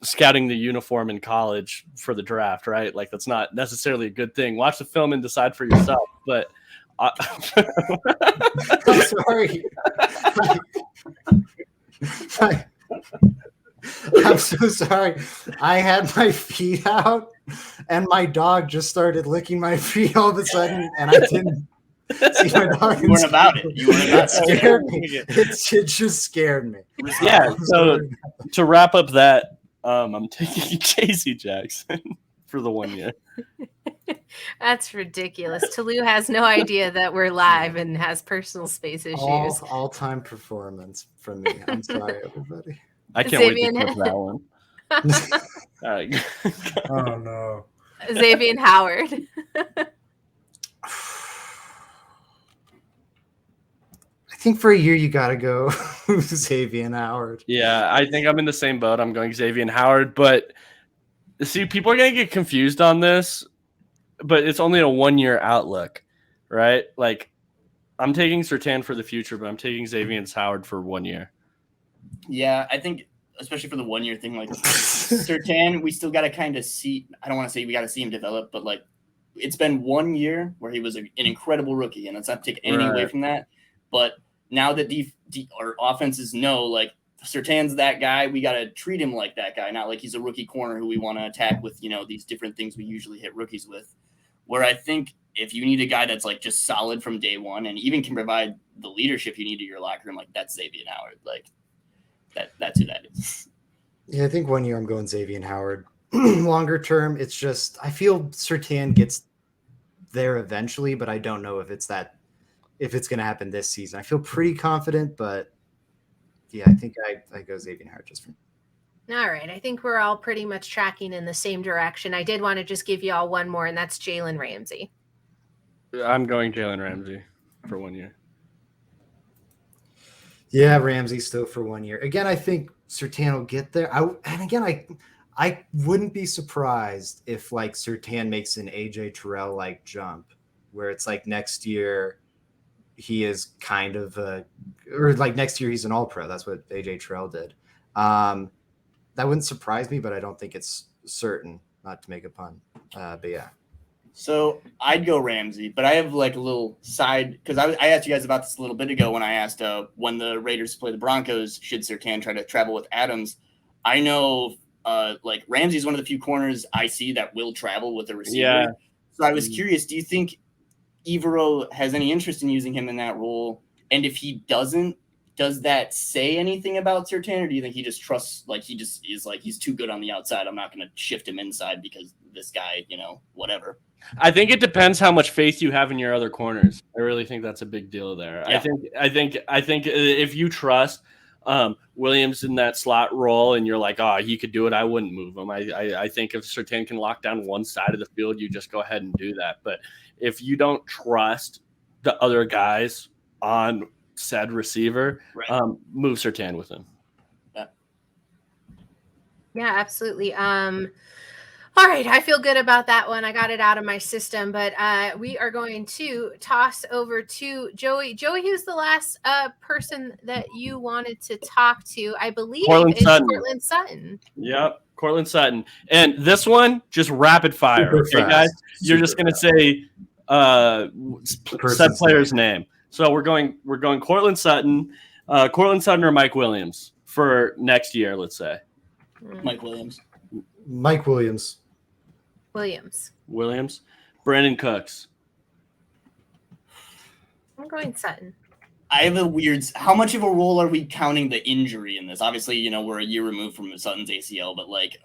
[SPEAKER 2] scouting the uniform in college for the draft, right? Like that's not necessarily a good thing. Watch the film and decide for yourself. But
[SPEAKER 3] I'm sorry. I'm so sorry. I had my feet out and my dog just started licking my feet all of a sudden, and I didn't see my dog.
[SPEAKER 4] You weren't about it. You weren't about
[SPEAKER 3] it. Scared me. It just scared me.
[SPEAKER 2] Yeah. So to wrap up that, I'm taking JC Jackson for the 1 year.
[SPEAKER 1] That's ridiculous. Toulouse has no idea that we're live and has personal space issues.
[SPEAKER 3] All-time performance from me. I'm sorry, everybody.
[SPEAKER 2] I can't wait to clip that one. All right.
[SPEAKER 3] Oh, no.
[SPEAKER 1] Xavier Howard.
[SPEAKER 3] I think for a year you got to go Xavier Howard.
[SPEAKER 2] Yeah, I think I'm in the same boat. I'm going Xavier Howard, but see, people are going to get confused on this, but it's only a 1 year outlook, right? Like, I'm taking Surtain for the future, but I'm taking Xavier Howard for 1 year.
[SPEAKER 4] Yeah, I think especially for the 1 year thing, like Surtain, we still got to kind of see. I don't want to say we got to see him develop, but like it's been 1 year where he was an incredible rookie, and let's not take anything away from that. But now that our offenses know, like Surtain's that guy, we got to treat him like that guy, not like he's a rookie corner who we want to attack with, these different things we usually hit rookies with. Where I think if you need a guy that's like just solid from day one and even can provide the leadership you need to your locker room, like that's Xavier Howard. Like that's who that is.
[SPEAKER 3] Yeah, I think 1 year I'm going Xavier Howard. Longer term, it's just I feel Surtain gets there eventually, but I don't know if it's going to happen this season. I feel pretty confident, but yeah, I think I go Xavier Howard just from.
[SPEAKER 1] All right. I think we're all pretty much tracking in the same direction. I did want to just give you all one more, and that's Jalen Ramsey.
[SPEAKER 2] I'm going Jalen Ramsey for 1 year.
[SPEAKER 3] Yeah, Ramsey still for 1 year. Again, I think Surtain will get there. I wouldn't be surprised if like Surtain makes an AJ Terrell like jump, where it's like next year he is kind of or like next year he's an All-Pro. That's what AJ Terrell did. That wouldn't surprise me, but I don't think it's certain. Not to make a pun, but yeah.
[SPEAKER 4] So I'd go Ramsey, but I have like a little side because I asked you guys about this a little bit ago when I asked when the Raiders play the Broncos, should Surtain try to travel with Adams? I know like Ramsey's one of the few corners I see that will travel with a receiver.
[SPEAKER 2] Yeah.
[SPEAKER 4] So I was curious, do you think Evero has any interest in using him in that role? And if he doesn't, does that say anything about Surtain, or do you think he just trusts, like he just is like he's too good on the outside, I'm not going to shift him inside because this guy, whatever?
[SPEAKER 2] I think it depends how much faith you have in your other corners. I really think that's a big deal there. Yeah. I think if you trust Williams in that slot role and you're like, oh, he could do it, I wouldn't move him. I think if Surtain can lock down one side of the field, you just go ahead and do that. But if you don't trust the other guys on said receiver,
[SPEAKER 4] right,
[SPEAKER 2] move Surtain with him.
[SPEAKER 1] Yeah, absolutely. All right, I feel good about that one. I got it out of my system, but we are going to toss over to Joey. Joey, who's the last person that you wanted to talk to? I believe it's Courtland Sutton.
[SPEAKER 2] Yep, Courtland Sutton. And this one, just rapid fire.
[SPEAKER 3] Super
[SPEAKER 2] okay, guys? You're just going to say said player's name. So we're going Courtland Sutton or Mike Williams for next year, let's say.
[SPEAKER 4] Mike Williams.
[SPEAKER 3] Mike Williams.
[SPEAKER 1] Williams.
[SPEAKER 2] Brandon Cooks.
[SPEAKER 1] I'm going Sutton.
[SPEAKER 4] I have a weird. How much of a role are we counting the injury in this? Obviously, we're a year removed from Sutton's ACL, but like,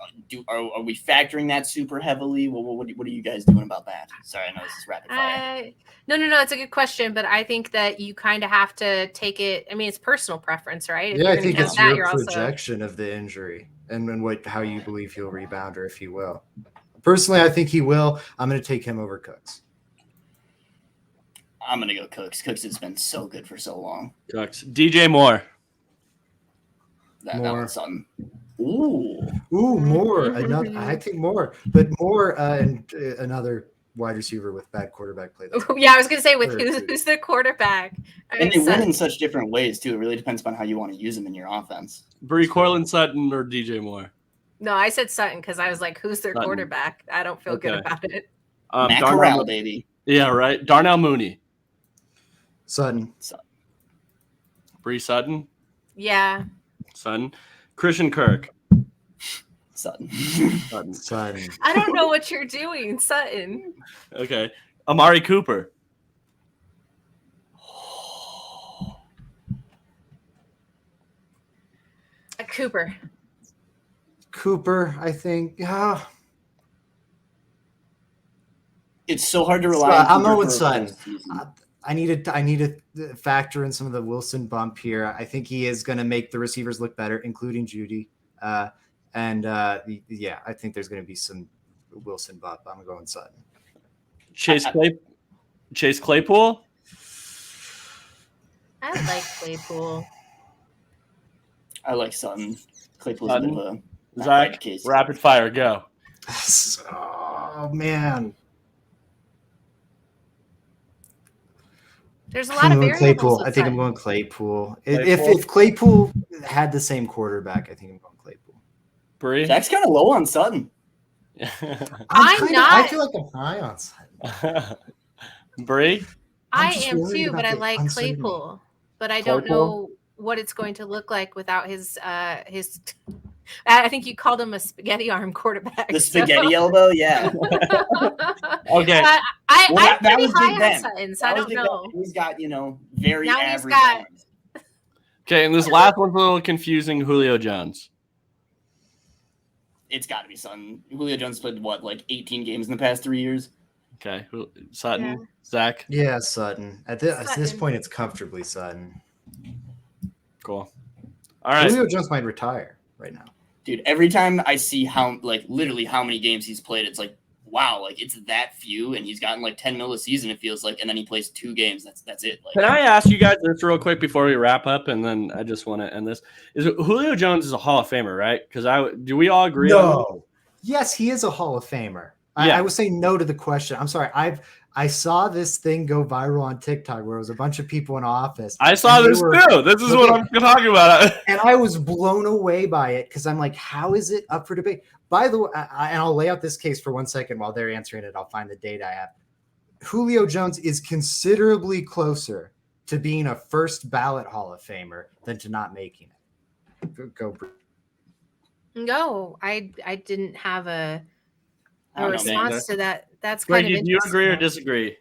[SPEAKER 4] are we factoring that super heavily? What are you guys doing about that? Sorry, I know this is rapid fire.
[SPEAKER 1] No, it's a good question, but I think that you kind of have to take it. I mean, it's personal preference, right?
[SPEAKER 3] Yeah, I think it's your projection of the injury and how you believe he'll rebound or if he will. Personally, I think he will. I'm going to take him over Cooks.
[SPEAKER 4] I'm going to go Cooks. Cooks has been so good for so long.
[SPEAKER 2] Cooks. DJ Moore.
[SPEAKER 4] That was Sutton.
[SPEAKER 3] Ooh, Moore. I think Moore. But Moore and another wide receiver with bad quarterback play.
[SPEAKER 1] Yeah, I was going to say who's the quarterback.
[SPEAKER 4] And they win in such different ways, too. It really depends on how you want to use them in your offense.
[SPEAKER 2] Courtland Sutton or DJ Moore?
[SPEAKER 1] No, I said Sutton because I was like, who's their
[SPEAKER 2] Sutton.
[SPEAKER 1] quarterback? I don't feel good
[SPEAKER 2] Okay.
[SPEAKER 1] about it.
[SPEAKER 4] Matt Corral, baby.
[SPEAKER 2] Yeah, right. Darnell Mooney.
[SPEAKER 3] Sutton.
[SPEAKER 2] Bree Sutton.
[SPEAKER 1] Yeah.
[SPEAKER 2] Sutton. Christian Kirk.
[SPEAKER 4] Sutton.
[SPEAKER 3] Sutton.
[SPEAKER 1] I don't know what you're doing, Sutton.
[SPEAKER 2] Okay. Amari Cooper.
[SPEAKER 3] Cooper, I think.
[SPEAKER 4] It's so hard to rely on.
[SPEAKER 3] I'm going with Sutton. I need to factor in some of the Wilson bump here. I think he is going to make the receivers look better, including Judy. I think there's going to be some Wilson bump. I'm going Sutton.
[SPEAKER 2] Chase Claypool.
[SPEAKER 1] I like Claypool.
[SPEAKER 4] I like Sutton. Claypool's a bit of a
[SPEAKER 2] Zach,
[SPEAKER 4] case.
[SPEAKER 2] rapid fire, go.
[SPEAKER 3] Oh man.
[SPEAKER 1] There's a lot of variables.
[SPEAKER 3] Claypool. I think I'm going Claypool. If Claypool had the same quarterback, I think I'm going Claypool.
[SPEAKER 2] Bree?
[SPEAKER 4] Zach's kind of low on Sutton.
[SPEAKER 3] I feel like I'm high on Sutton.
[SPEAKER 2] Bree?
[SPEAKER 1] I am too, but I like Claypool. But I don't know what it's going to look like without his I think you called him a spaghetti arm quarterback.
[SPEAKER 4] The spaghetti elbow, yeah.
[SPEAKER 2] Okay.
[SPEAKER 1] I'm pretty high on Sutton, so I don't know.
[SPEAKER 4] He's got, very
[SPEAKER 1] now
[SPEAKER 4] average arms.
[SPEAKER 2] Okay, and this last one's a little confusing. Julio Jones.
[SPEAKER 4] It's got to be Sutton. Julio Jones played, 18 games in the past 3 years?
[SPEAKER 2] Okay. Sutton. Zach?
[SPEAKER 3] Yeah, Sutton. At this point, it's comfortably Sutton.
[SPEAKER 2] Cool. All right.
[SPEAKER 3] Julio Jones might retire right now.
[SPEAKER 4] Dude, every time I see literally how many games he's played, it's like, wow, it's that few, and he's gotten 10 mil a season, it feels like, and then he plays 2 games. That's it.
[SPEAKER 2] Can I ask you guys this real quick before we wrap up, and then I just want to end this? Julio Jones is a Hall of Famer, right? Because do we all agree?
[SPEAKER 3] No. Yes, he is a Hall of Famer.
[SPEAKER 2] Yeah.
[SPEAKER 3] I was saying no to the question. I'm sorry. I saw this thing go viral on TikTok where it was a bunch of people in office.
[SPEAKER 2] I saw this too. This is what I'm talking about.
[SPEAKER 3] And I was blown away by it because I'm like, how is it up for debate? By the way, and I'll lay out this case for 1 second while they're answering it. I'll find the data I have. Julio Jones is considerably closer to being a first ballot Hall of Famer than to not making it. Go.
[SPEAKER 1] No, I didn't have a response to that. That's kind of interesting.
[SPEAKER 2] Do you agree or disagree?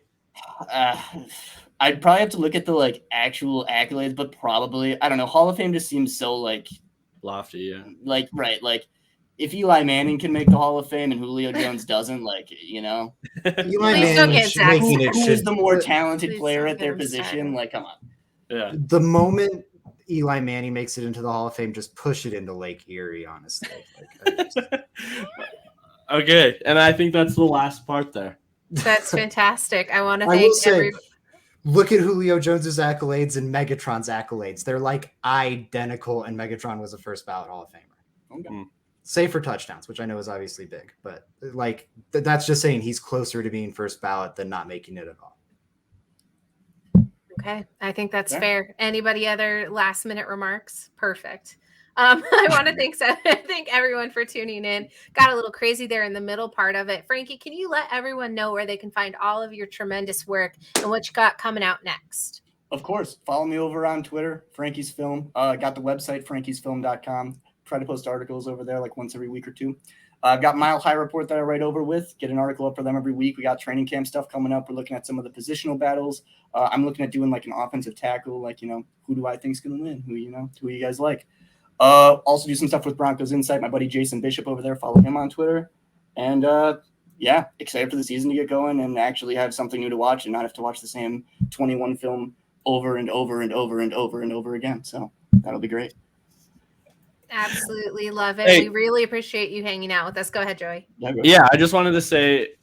[SPEAKER 4] I'd probably have to look at the actual accolades, but probably, I don't know. Hall of Fame just seems so
[SPEAKER 2] lofty, yeah.
[SPEAKER 4] Right. If Eli Manning can make the Hall of Fame and Julio Jones doesn't,
[SPEAKER 3] Eli Manning
[SPEAKER 4] who is the more talented player at their position? Come on.
[SPEAKER 2] Yeah.
[SPEAKER 3] The moment Eli Manning makes it into the Hall of Fame, just push it into Lake Erie, honestly.
[SPEAKER 2] Okay, and I think that's the last part there.
[SPEAKER 1] That's fantastic. I want to thank
[SPEAKER 3] look at Julio Jones's accolades and Megatron's accolades. They're identical, and Megatron was a first ballot Hall of Famer.
[SPEAKER 4] Okay.
[SPEAKER 3] Save for touchdowns, which I know is obviously big, but that's just saying he's closer to being first ballot than not making it at all.
[SPEAKER 1] Okay, I think that's fair. Anybody other last minute remarks? Perfect. I want to thank everyone for tuning in. Got a little crazy there in the middle part of it. Frankie, can you let everyone know where they can find all of your tremendous work and what you got coming out next?
[SPEAKER 4] Of course. Follow me over on Twitter, Frankie's Film. Got the website, frankiesfilm.com. Try to post articles over there once every week or two. I've got Mile High Report that I write over with. Get an article up for them every week. We got training camp stuff coming up. We're looking at some of the positional battles. I'm looking at doing an offensive tackle, who do I think is going to win? Who you guys like? Also do some stuff with Broncos Insight. My buddy Jason Bishop over there. Follow him on Twitter. And excited for the season to get going and actually have something new to watch and not have to watch the same 21 film over and over and over and over and over again. So that'll be great.
[SPEAKER 1] Absolutely love it.
[SPEAKER 2] Hey.
[SPEAKER 1] We really appreciate you hanging out with us. Go ahead, Joey.
[SPEAKER 2] Yeah, I just wanted to say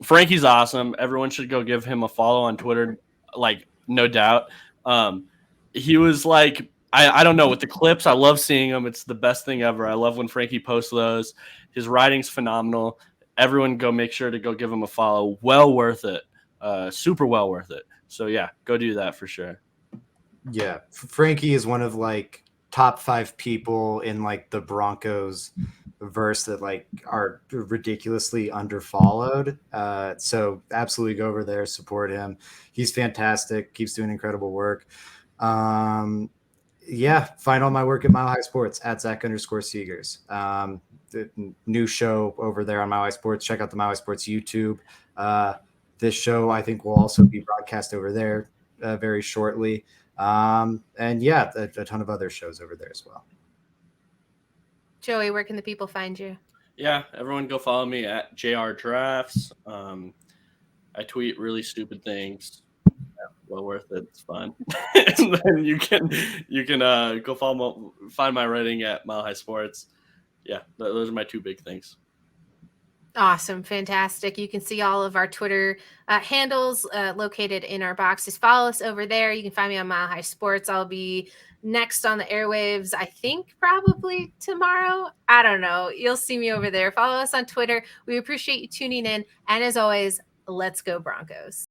[SPEAKER 2] Frankie's awesome. Everyone should go give him a follow on Twitter, no doubt. He was I don't know, with the clips, I love seeing them. It's the best thing ever. I love when Frankie posts those. His writing's phenomenal. Everyone go make sure to go give him a follow. Well worth it. Super well worth it. So, yeah, go do that for sure.
[SPEAKER 3] Yeah, Frankie is one of top 5 people in the Broncos verse that like are ridiculously underfollowed. So absolutely go over there, support him. He's fantastic, keeps doing incredible work. Yeah, find all my work at Mile High Sports at Zach_Seegers. The new show over there on Mile High Sports. Check out the Mile High Sports YouTube. This show I think will also be broadcast over there very shortly. And yeah, a ton of other shows over there as well.
[SPEAKER 1] Joey, where can the people find you?
[SPEAKER 2] Yeah, everyone go follow me at JR Drafts. I tweet really stupid things. Well worth it. It's fun. And then you can go find my writing at Mile High Sports. Yeah, those are my two big things.
[SPEAKER 1] Awesome. Fantastic. You can see all of our Twitter handles located in our boxes. Follow us over there. You can find me on Mile High Sports. I'll be next on the airwaves, I think probably tomorrow. I don't know. You'll see me over there. Follow us on Twitter. We appreciate you tuning in. And as always, let's go Broncos.